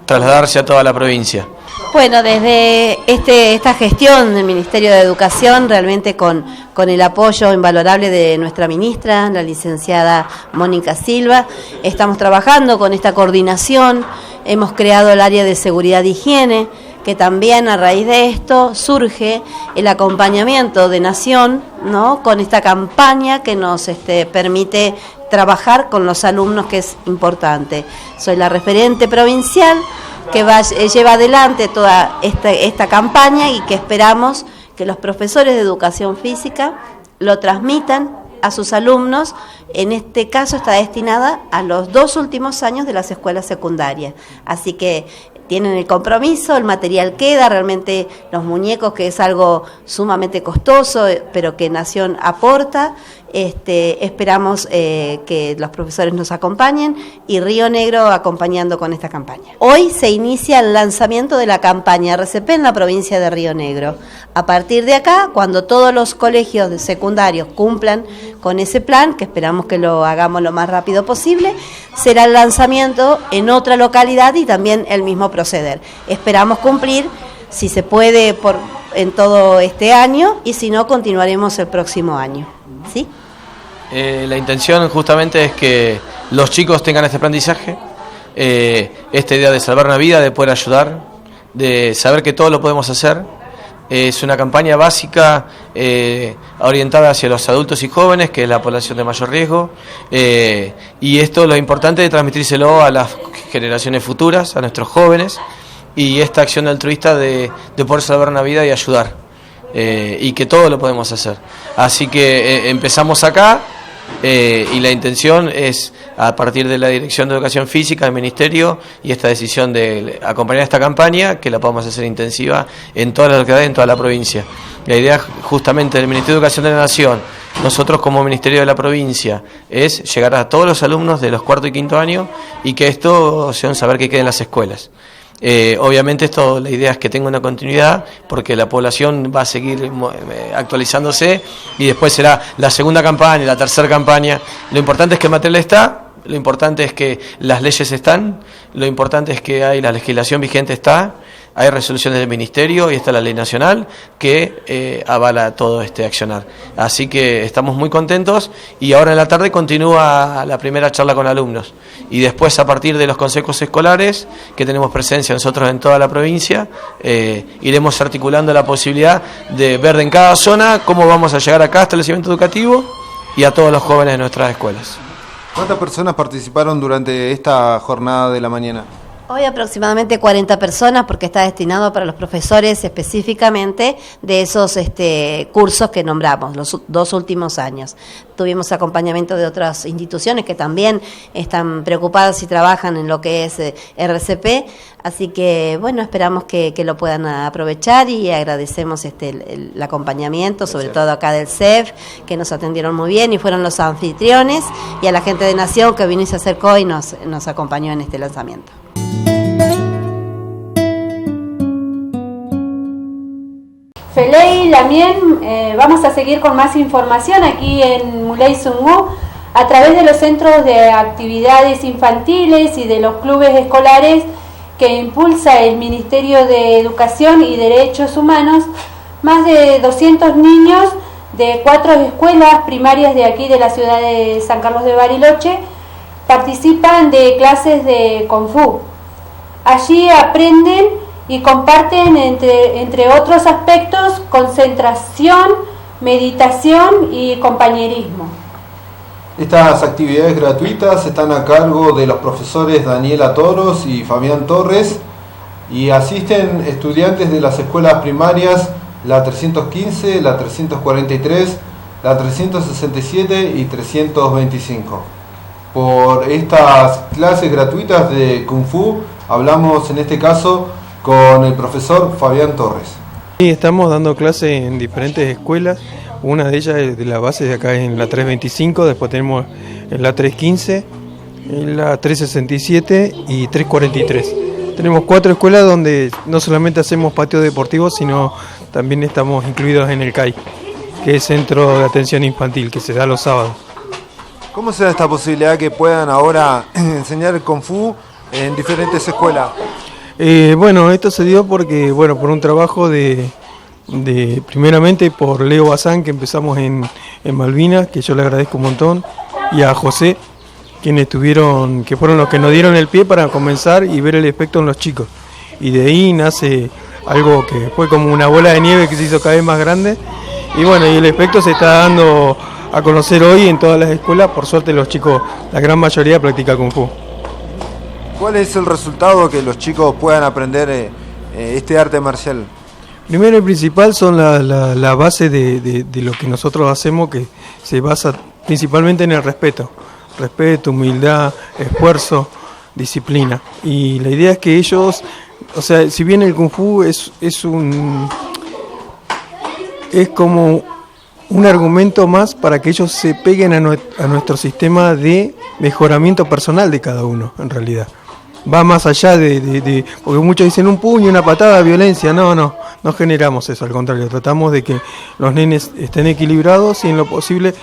trasladarse a toda la provincia. Bueno, desde esta gestión del Ministerio de Educación, realmente con el apoyo invalorable de nuestra ministra, la licenciada Mónica Silva, estamos trabajando con esta coordinación. Hemos creado el área de seguridad e higiene, que también a raíz de esto surge el acompañamiento de Nación, ¿no?, con esta campaña que nos permite trabajar con los alumnos, que es importante. Soy la referente provincial que lleva adelante toda esta campaña, y que esperamos que los profesores de educación física lo transmitan a sus alumnos. En este caso está destinada a los 2 últimos años de las escuelas secundarias. Así que tienen el compromiso, el material queda, realmente los muñecos, que es algo sumamente costoso, pero que Nación aporta. Esperamos que los profesores nos acompañen, y Río Negro acompañando con esta campaña. Hoy se inicia el lanzamiento de la campaña RCP en la provincia de Río Negro. A partir de acá, cuando todos los colegios de secundarios cumplan con ese plan, que esperamos que lo hagamos lo más rápido posible, será el lanzamiento en otra localidad y también el mismo proceder. Esperamos cumplir, si se puede, en todo este año, y si no, continuaremos el próximo año. ¿Sí? La intención justamente es que los chicos tengan este aprendizaje, esta idea de salvar una vida, de poder ayudar, de saber que todo lo podemos hacer. Es una campaña básica orientada hacia los adultos y jóvenes, que es la población de mayor riesgo, y esto lo importante es transmitírselo a las generaciones futuras, a nuestros jóvenes, y esta acción altruista de poder salvar una vida y ayudar, y que todo lo podemos hacer. Así que empezamos acá, y la intención es, a partir de la Dirección de Educación Física del Ministerio, y esta decisión de acompañar esta campaña, que la podamos hacer intensiva en todas las localidades, en toda la provincia. La idea justamente del Ministerio de Educación de la Nación, nosotros como Ministerio de la Provincia, es llegar a todos los alumnos de los cuarto y quinto años y que esto sea un saber que quede en las escuelas. Obviamente esto, la idea es que tenga una continuidad porque la población va a seguir actualizándose y después será la segunda campaña, la tercera campaña. Lo importante es que el material está, lo importante es que las leyes están, lo importante es que hay la legislación vigente está, hay resoluciones del Ministerio y está la ley nacional que avala todo este accionar. Así que estamos muy contentos y ahora en la tarde continúa la primera charla con alumnos. Y después a partir de los consejos escolares, que tenemos presencia nosotros en toda la provincia, iremos articulando la posibilidad de ver en cada zona cómo vamos a llegar a cada establecimiento educativo y a todos los jóvenes de nuestras escuelas. ¿Cuántas personas participaron durante esta jornada de la mañana? Hoy aproximadamente 40 personas, porque está destinado para los profesores específicamente de esos cursos que nombramos, los 2 últimos años. Tuvimos acompañamiento de otras instituciones que también están preocupadas y trabajan en lo que es RCP, así que bueno, esperamos que lo puedan aprovechar y agradecemos el acompañamiento, sobre todo acá del CEF, que nos atendieron muy bien y fueron los anfitriones, y a la gente de Nación que vino y se acercó y nos acompañó en este lanzamiento. Feley, Lamien, vamos a seguir con más información aquí en Muley Sungú a través de los centros de actividades infantiles y de los clubes escolares que impulsa el Ministerio de Educación y Derechos Humanos. Más de 200 niños de 4 escuelas primarias de aquí de la ciudad de San Carlos de Bariloche participan de clases de Kung Fu. Allí aprenden y comparten, entre otros aspectos, concentración, meditación y compañerismo. Estas actividades gratuitas están a cargo de los profesores Daniela Toros y Fabián Torres y asisten estudiantes de las escuelas primarias la 315, la 343, la 367 y 325. Por estas clases gratuitas de Kung Fu hablamos en este caso con el profesor Fabián Torres. Sí, estamos dando clases en diferentes escuelas, una de ellas es de la base de acá en la 325, después tenemos en la 315, en la 367 y 343. Tenemos 4 escuelas donde no solamente hacemos patio deportivo, sino también estamos incluidos en el CAI, que es Centro de Atención Infantil, que se da los sábados. ¿Cómo se da esta posibilidad que puedan ahora enseñar el Kung Fu en diferentes escuelas? Bueno, esto se dio porque, por un trabajo de primeramente por Leo Bazán, que empezamos en Malvinas, que yo le agradezco un montón, y a José, que fueron los que nos dieron el pie para comenzar y ver el efecto en los chicos. Y de ahí nace algo que fue como una bola de nieve que se hizo cada vez más grande, y y el efecto se está dando a conocer hoy en todas las escuelas. Por suerte los chicos, la gran mayoría practica Kung Fu. ¿Cuál es el resultado que los chicos puedan aprender este arte marcial? Primero y principal son la base de lo que nosotros hacemos, que se basa principalmente en el respeto. Respeto, humildad, esfuerzo, disciplina. Y la idea es que ellos, si bien el Kung Fu es como un argumento más para que ellos se peguen a nuestro sistema de mejoramiento personal de cada uno, en realidad. Va más allá porque muchos dicen un puño, una patada, violencia. No generamos eso, al contrario, tratamos de que los nenes estén equilibrados y en lo posible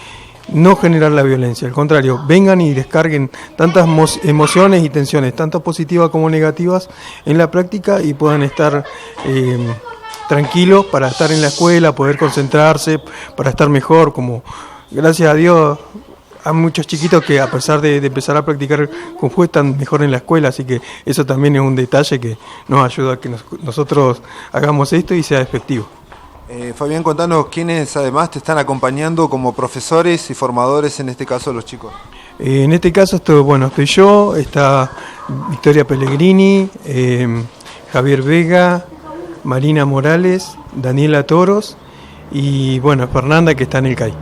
no generar la violencia. Al contrario, vengan y descarguen tantas emociones y tensiones, tanto positivas como negativas, en la práctica y puedan estar tranquilos para estar en la escuela, poder concentrarse, para estar mejor. Como gracias a Dios hay muchos chiquitos que a pesar de empezar a practicar Kung Fu están mejor en la escuela, así que eso también es un detalle que nos ayuda a que nosotros hagamos esto y sea efectivo. Fabián, contanos quiénes además te están acompañando como profesores y formadores, en este caso los chicos. En este caso estoy yo, está Victoria Pellegrini, Javier Vega, Marina Morales, Daniela Toros y Fernanda, que está en el CAI.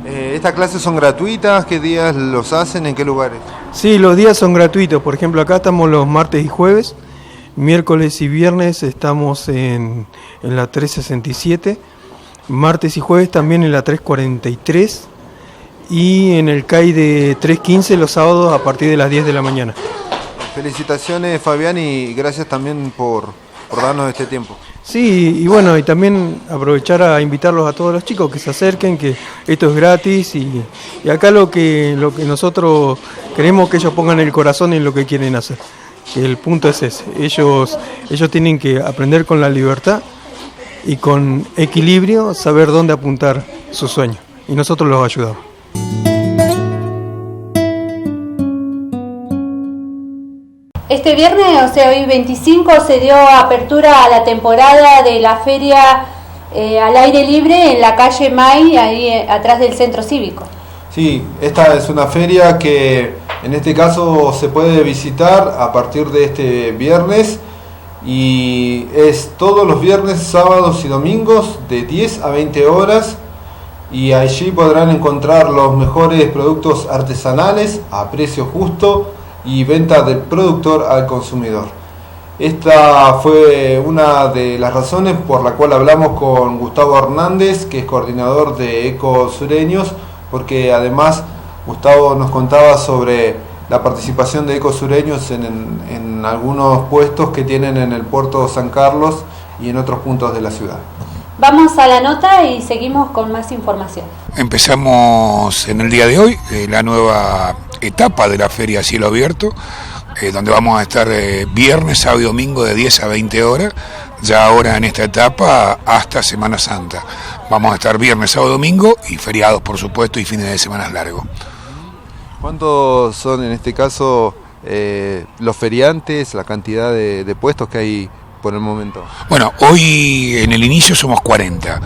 ¿Estas clases son gratuitas? ¿Qué días los hacen? ¿En qué lugares? Sí, los días son gratuitos. Por ejemplo, acá estamos los martes y jueves. Miércoles y viernes estamos en la 367, martes y jueves también en la 343 y en el CAI de 315 los sábados a partir de las 10 de la mañana. Felicitaciones, Fabián, y gracias también por darnos este tiempo. Sí, y bueno, y también aprovechar a invitarlos a todos los chicos que se acerquen, que esto es gratis y acá lo que nosotros queremos que ellos pongan el corazón en lo que quieren hacer. Que el punto es ese, ellos tienen que aprender con la libertad y con equilibrio saber dónde apuntar su sueño y nosotros los ayudamos. Este viernes, o sea, hoy 25, se dio apertura a la temporada de la feria al aire libre en la calle May, ahí atrás del centro cívico. Sí, esta es una feria que en este caso se puede visitar a partir de este viernes y es todos los viernes, sábados y domingos de 10 a 20 horas y allí podrán encontrar los mejores productos artesanales a precio justo y venta del productor al consumidor. Esta fue una de las razones por la cual hablamos con Gustavo Hernández, que es coordinador de Ecosureños, porque además Gustavo nos contaba sobre la participación de Ecosureños en algunos puestos que tienen en el puerto San Carlos y en otros puntos de la ciudad. Vamos a la nota y seguimos con más información. Empezamos en el día de hoy la nueva etapa de la Feria Cielo Abierto, donde vamos a estar viernes, sábado y domingo de 10 a 20 horas, ya ahora en esta etapa hasta Semana Santa. Vamos a estar viernes, sábado, domingo y feriados, por supuesto, y fines de semana largos. ¿Cuántos son en este caso los feriantes, la cantidad de puestos que hay por el momento? Bueno, hoy en el inicio somos 40,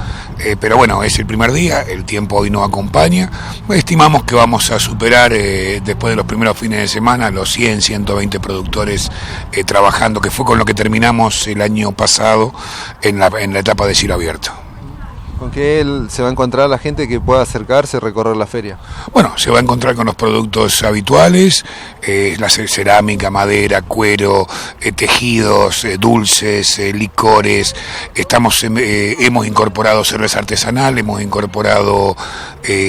pero bueno, es el primer día, el tiempo hoy nos acompaña. Estimamos que vamos a superar después de los primeros fines de semana los 100, 120 productores trabajando, que fue con lo que terminamos el año pasado en la etapa de cielo abierto. ¿Con qué se va a encontrar la gente que pueda acercarse a recorrer la feria? Bueno, se va a encontrar con los productos habituales, la cerámica, madera, cuero, tejidos, dulces, licores. Hemos incorporado cerveza artesanal, hemos incorporado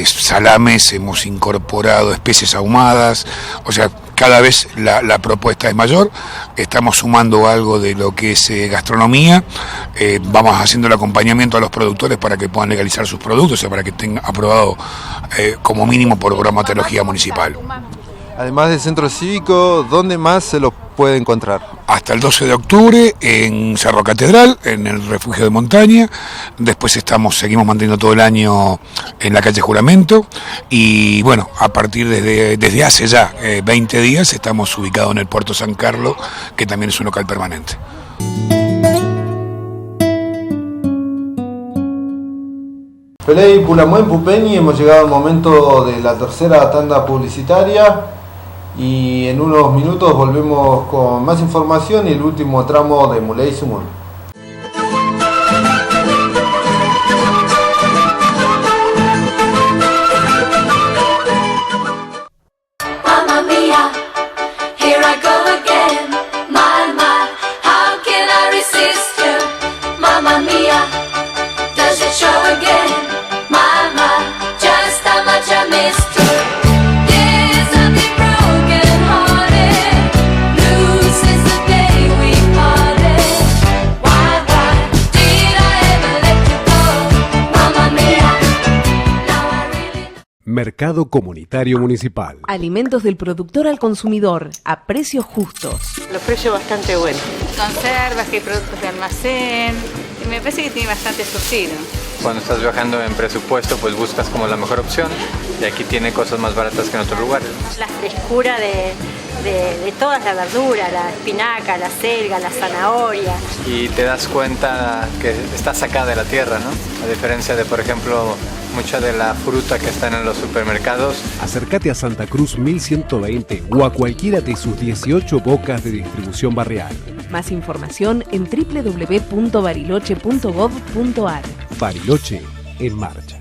salames, hemos incorporado especies ahumadas, o sea, cada vez la propuesta es mayor. Estamos sumando algo de lo que es gastronomía, vamos haciendo el acompañamiento a los productores para que puedan legalizar sus productos, o sea, para que tengan aprobado como mínimo por bromatología municipal. Además del centro cívico, ¿dónde más se los puede encontrar? Hasta el 12 de octubre en Cerro Catedral, en el refugio de montaña. Después seguimos manteniendo todo el año en la calle Juramento. Y bueno, a partir desde hace ya 20 días estamos ubicados en el puerto San Carlos, que también es un local permanente. Pelé y Pulamuen Pupeñi, hemos llegado al momento de la tercera tanda publicitaria y en unos minutos volvemos con más información y el último tramo de Muley Sumul. Mamma mia, here I go again. My, my, how can I resist you? Mamma mia, does it show again? My, my, just how much I missed you. Yes, I've been broken hearted, blue since the day we parted. Why did I ever let you go? Mamma mia, now I really know. Mercado Comunitario Municipal. Alimentos del productor al consumidor a precios justos. Los precios bastante buenos. Conservas, que hay productos de almacén. Y me parece que tiene bastante surtido. Cuando estás viajando en presupuesto, pues buscas como la mejor opción y aquí tiene cosas más baratas que en otros lugares. La frescura de toda la verdura, la espinaca, la selga, la zanahoria. Y te das cuenta que está sacada de la tierra, ¿no? A diferencia de, por ejemplo, mucha de la fruta que está en los supermercados. Acércate a Santa Cruz 1120 o a cualquiera de sus 18 bocas de distribución barrial. Más información en www.bariloche.gov.ar. Bariloche en marcha.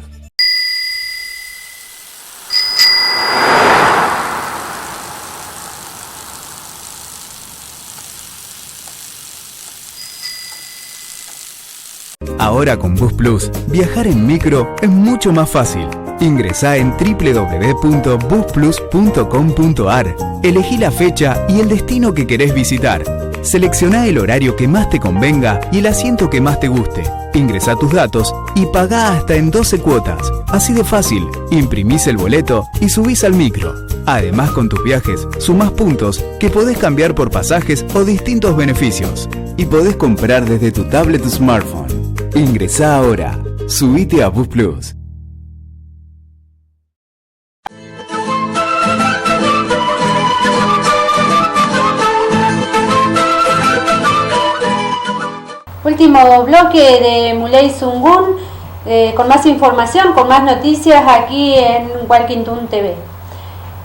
Ahora con Bus Plus, viajar en micro es mucho más fácil. Ingresá en www.busplus.com.ar, elegí la fecha y el destino que querés visitar. Seleccioná el horario que más te convenga y el asiento que más te guste. Ingresá tus datos y pagá hasta en 12 cuotas. Así de fácil, imprimís el boleto y subís al micro. Además, con tus viajes, sumás puntos que podés cambiar por pasajes o distintos beneficios. Y podés comprar desde tu tablet o smartphone. Ingresá ahora. Subite a Bus Plus. Último bloque de Muley Zungun, con más información, con más noticias aquí en Walkington TV.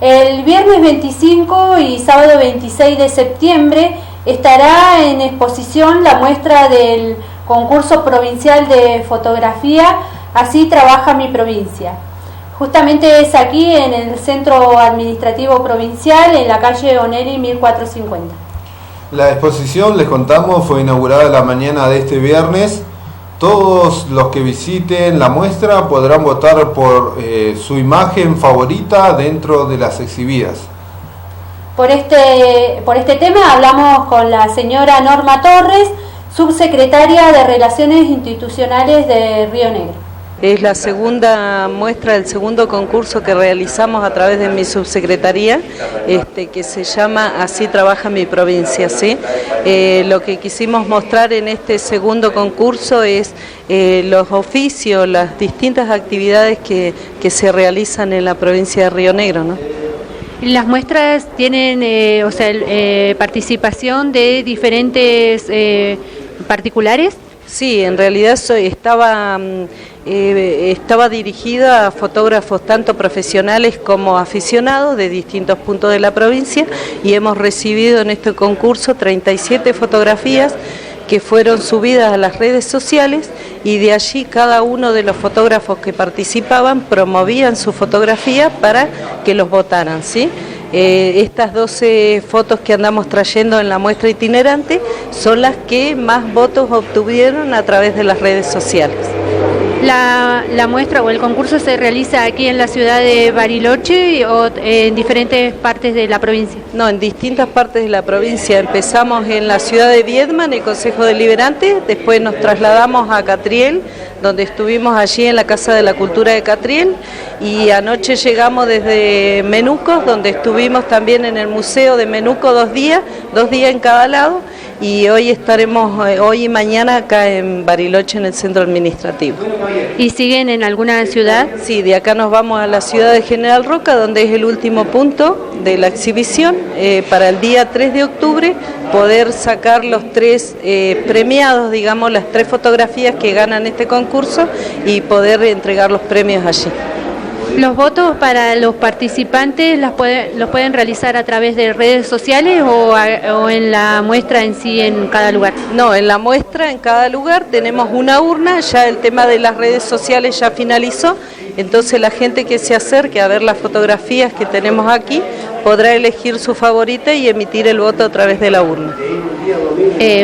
El viernes 25 y sábado 26 de septiembre estará en exposición la muestra del concurso provincial de fotografía Así trabaja mi provincia. Justamente es aquí en el Centro Administrativo Provincial, en la calle Oneri 1450. La exposición, les contamos, fue inaugurada la mañana de este viernes. Todos los que visiten la muestra podrán votar por su imagen favorita dentro de las exhibidas. Por este tema hablamos con la señora Norma Torres, subsecretaria de Relaciones Institucionales de Río Negro. Es la segunda muestra, el segundo concurso que realizamos a través de mi subsecretaría, que se llama Así trabaja mi provincia, ¿sí? Lo que quisimos mostrar en este segundo concurso es los oficios, las distintas actividades que se realizan en la provincia de Río Negro, ¿no? Las muestras tienen participación de diferentes particulares. Sí, en realidad estaba dirigida a fotógrafos tanto profesionales como aficionados de distintos puntos de la provincia, y hemos recibido en este concurso 37 fotografías que fueron subidas a las redes sociales, y de allí cada uno de los fotógrafos que participaban promovían su fotografía para que los votaran, ¿sí? Estas 12 fotos que andamos trayendo en la muestra itinerante son las que más votos obtuvieron a través de las redes sociales. La muestra o el concurso se realiza aquí en la ciudad de Bariloche o en diferentes partes de la provincia. No, en distintas partes de la provincia. Empezamos en la ciudad de Viedma, en el Consejo Deliberante, después nos trasladamos a Catriel, donde estuvimos allí en la Casa de la Cultura de Catriel, y anoche llegamos desde Menuco, donde estuvimos también en el Museo de Menuco 2 días en cada lado, y hoy estaremos, hoy y mañana acá en Bariloche, en el centro administrativo. ¿Y siguen en alguna ciudad? Sí, de acá nos vamos a la ciudad de General Roca, donde es el último punto de la exhibición, para el día 3 de octubre poder sacar los 3 premiados, digamos, las 3 fotografías que ganan este concurso y poder entregar los premios allí. ¿Los votos para los participantes los pueden realizar a través de redes sociales o en la muestra en sí en cada lugar? No, en la muestra en cada lugar tenemos una urna, ya el tema de las redes sociales ya finalizó, entonces la gente que se acerque a ver las fotografías que tenemos aquí podrá elegir su favorita y emitir el voto a través de la urna.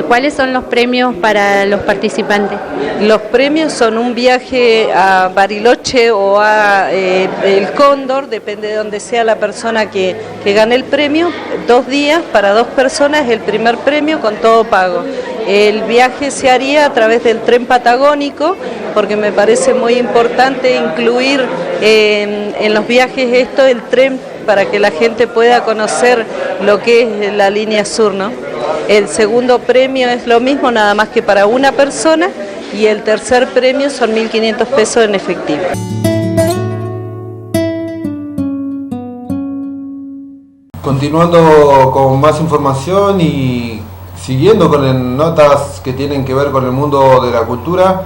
¿Cuáles son los premios para los participantes? Los premios son un viaje a Bariloche o a El Cóndor, depende de donde sea la persona que gane el premio, 2 días para 2 personas, el primer premio con todo pago. El viaje se haría a través del tren patagónico, porque me parece muy importante incluir en los viajes el tren, para que la gente pueda conocer lo que es la línea sur, ¿no? El segundo premio es lo mismo, nada más que para una persona, y el tercer premio son 1.500 pesos en efectivo. Continuando con más información y siguiendo con notas que tienen que ver con el mundo de la cultura,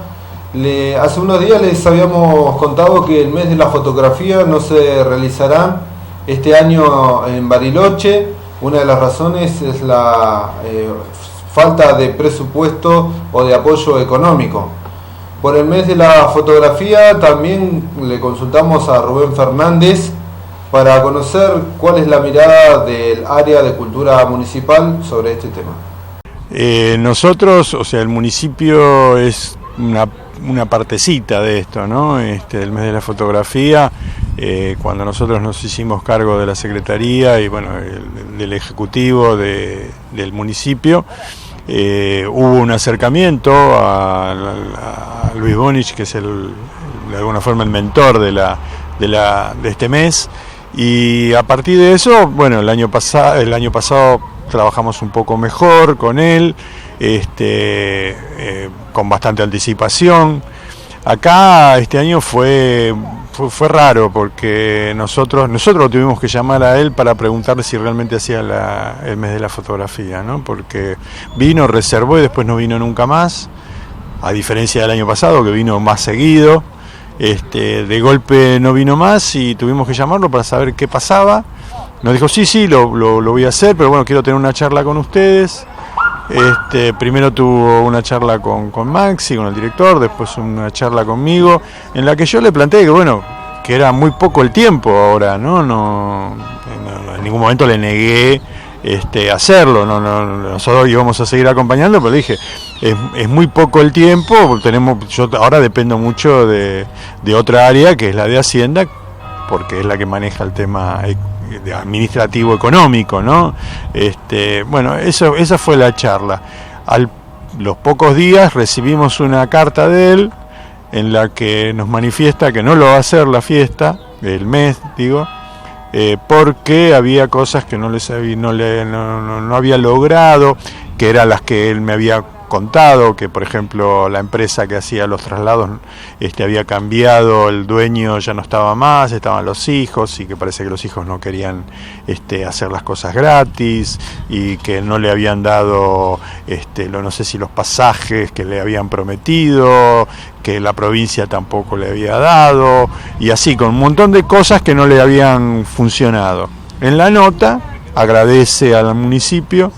hace unos días les habíamos contado que el mes de la fotografía no se realizará este año en Bariloche. Una de las razones es la falta de presupuesto o de apoyo económico. Por el mes de la fotografía también le consultamos a Rubén Fernández para conocer cuál es la mirada del área de cultura municipal sobre este tema. Nosotros, o sea, el municipio es una partecita de esto, ¿no? Del mes de la fotografía, cuando nosotros nos hicimos cargo de la Secretaría y bueno, del Ejecutivo del municipio, hubo un acercamiento a Luis Bonich, que es de alguna forma el mentor de este mes, y a partir de eso, bueno, el año pasado trabajamos un poco mejor con él, con bastante anticipación. Acá este año fue raro porque nosotros lo tuvimos que llamar a él para preguntarle si realmente hacía el mes de la fotografía, ¿no? Porque vino, reservó y después no vino nunca más, a diferencia del año pasado que vino más seguido. De golpe no vino más y tuvimos que llamarlo para saber qué pasaba. Nos dijo, sí, lo voy a hacer, pero bueno, quiero tener una charla con ustedes. Primero tuvo una charla con Maxi, con el director, después una charla conmigo, en la que yo le planteé que era muy poco el tiempo ahora, ¿no? En ningún momento le negué hacerlo, nosotros íbamos a seguir acompañando, pero dije, es muy poco el tiempo, yo ahora dependo mucho de otra área, que es la de Hacienda, porque es la que maneja el tema administrativo económico, ¿no? Esa fue la charla. Los pocos días recibimos una carta de él en la que nos manifiesta que no lo va a hacer la fiesta del mes, porque había cosas que no había logrado, que eran las que él me había contado, que por ejemplo la empresa que hacía los traslados había cambiado, el dueño ya no estaba más, estaban los hijos, y que parece que los hijos no querían hacer las cosas gratis, y que no le habían dado no sé si los pasajes que le habían prometido, que la provincia tampoco le había dado, y así con un montón de cosas que no le habían funcionado. En la nota agradece al municipio,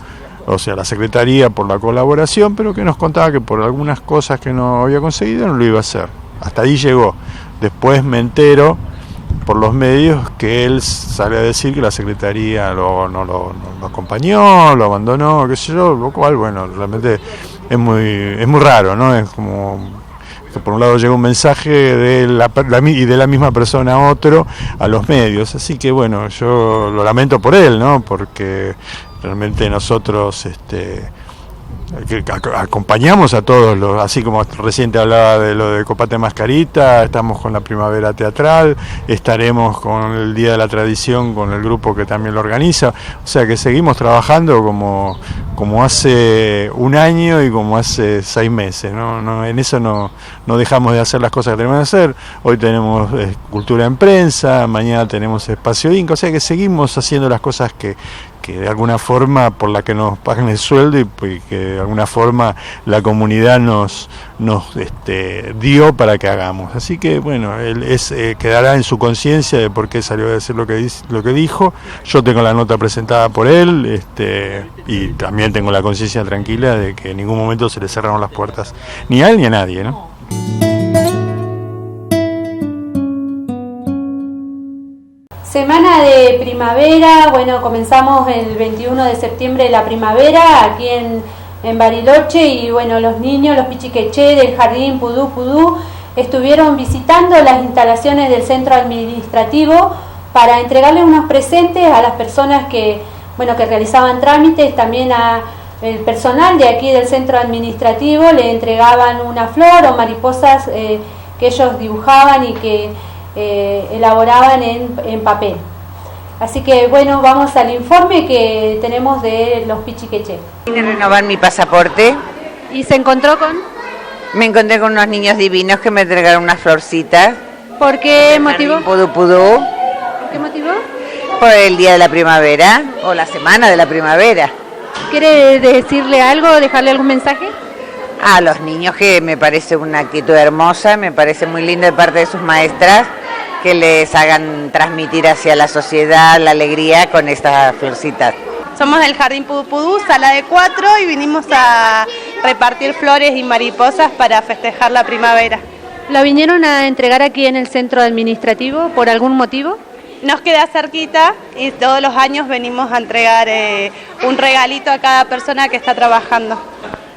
o sea, la Secretaría, por la colaboración, pero que nos contaba que por algunas cosas que no había conseguido no lo iba a hacer. Hasta ahí llegó. Después me entero por los medios que él sale a decir que la Secretaría no lo acompañó, lo abandonó, qué sé yo, lo cual, bueno, realmente es muy raro, ¿no? Es como que por un lado llega un mensaje de la misma persona a otro, a los medios. Así que bueno, yo lo lamento por él, ¿no? Porque realmente nosotros acompañamos a todos, así como reciente hablaba de lo de Copate Mascarita, estamos con la Primavera Teatral, estaremos con el Día de la Tradición con el grupo que también lo organiza, o sea que seguimos trabajando como hace un año y como hace 6 meses, ¿no? En eso no dejamos de hacer las cosas que tenemos que hacer. Hoy tenemos Cultura en Prensa, mañana tenemos Espacio Inca, o sea que seguimos haciendo las cosas que de alguna forma por la que nos pagan el sueldo y que de alguna forma la comunidad nos dio para que hagamos. Así que bueno, él quedará en su conciencia de por qué salió a decir lo que dijo. Yo tengo la nota presentada por él, y también tengo la conciencia tranquila de que en ningún momento se le cerraron las puertas ni a él ni a nadie, ¿no? Semana de primavera, bueno, comenzamos el 21 de septiembre la primavera aquí en Bariloche, y bueno, los niños, los pichiqueché del Jardín Pudú estuvieron visitando las instalaciones del centro administrativo para entregarle unos presentes a las personas que realizaban trámites. También a el personal de aquí del centro administrativo le entregaban una flor o mariposas que ellos dibujaban y que elaboraban en papel. Así que bueno, vamos al informe que tenemos de los pichiqueché. Vine a renovar mi pasaporte. ¿Y se encontró con? Me encontré con unos niños divinos que me entregaron unas florcitas. ¿Por qué motivo? Pudú. ¿Por qué motivo? Por el día de la primavera o la semana de la primavera. ¿Quiere decirle algo, dejarle algún mensaje? A los niños, que me parece una actitud hermosa, me parece muy linda de parte de sus maestras, que les hagan transmitir hacia la sociedad la alegría con estas florcitas. Somos del Jardín Pudú, sala de 4, y vinimos a repartir flores y mariposas para festejar la primavera. ¿La vinieron a entregar aquí en el centro administrativo por algún motivo? Nos queda cerquita y todos los años venimos a entregar un regalito a cada persona que está trabajando.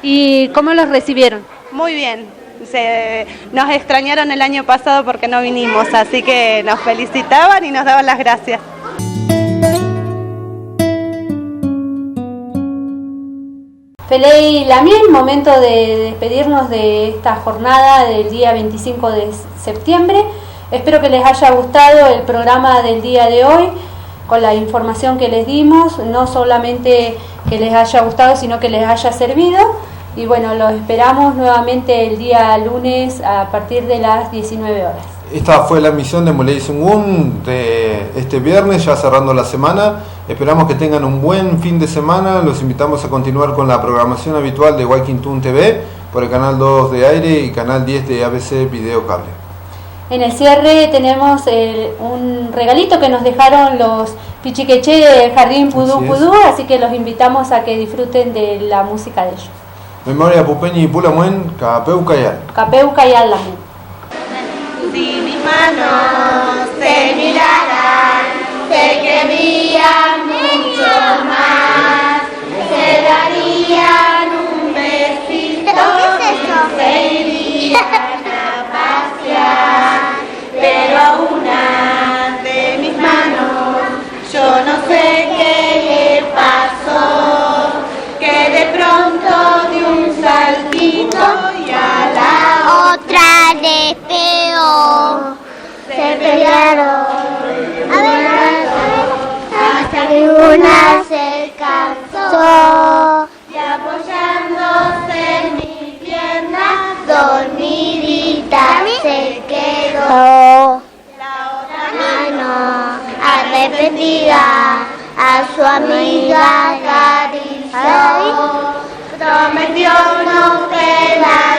¿Y cómo los recibieron? Muy bien, nos extrañaron el año pasado porque no vinimos, así que nos felicitaban y nos daban las gracias. Feley Lamien, momento de despedirnos de esta jornada del día 25 de septiembre. Espero que les haya gustado el programa del día de hoy, con la información que les dimos, no solamente que les haya gustado, sino que les haya servido. Y bueno, los esperamos nuevamente el día lunes a partir de las 19 horas. Esta fue la emisión de Muley Sungun de este viernes, ya cerrando la semana. Esperamos que tengan un buen fin de semana. Los invitamos a continuar con la programación habitual de Walkington TV por el canal 2 de aire y canal 10 de ABC Video Cable. En el cierre tenemos un regalito que nos dejaron los Pichiqueché del Jardín Pudú Pudú, así que los invitamos a que disfruten de la música de ellos. Memoria Pupeñi y Pulamuen, Capeu Cayal. Capeu Cayal Lamien. Si mis manos te miraran, te querrían mucho más, te darían un besito y se irían a pasear. Pero a una de mis manos yo no sé qué le pasó, que de pronto de un saltito y a la otra le pegó. Se pelearon hasta que una se cansó y apoyándose en mi pierna dormidita se quedó. La otra mano arrepentida a su amiga acarició, prometió no quedar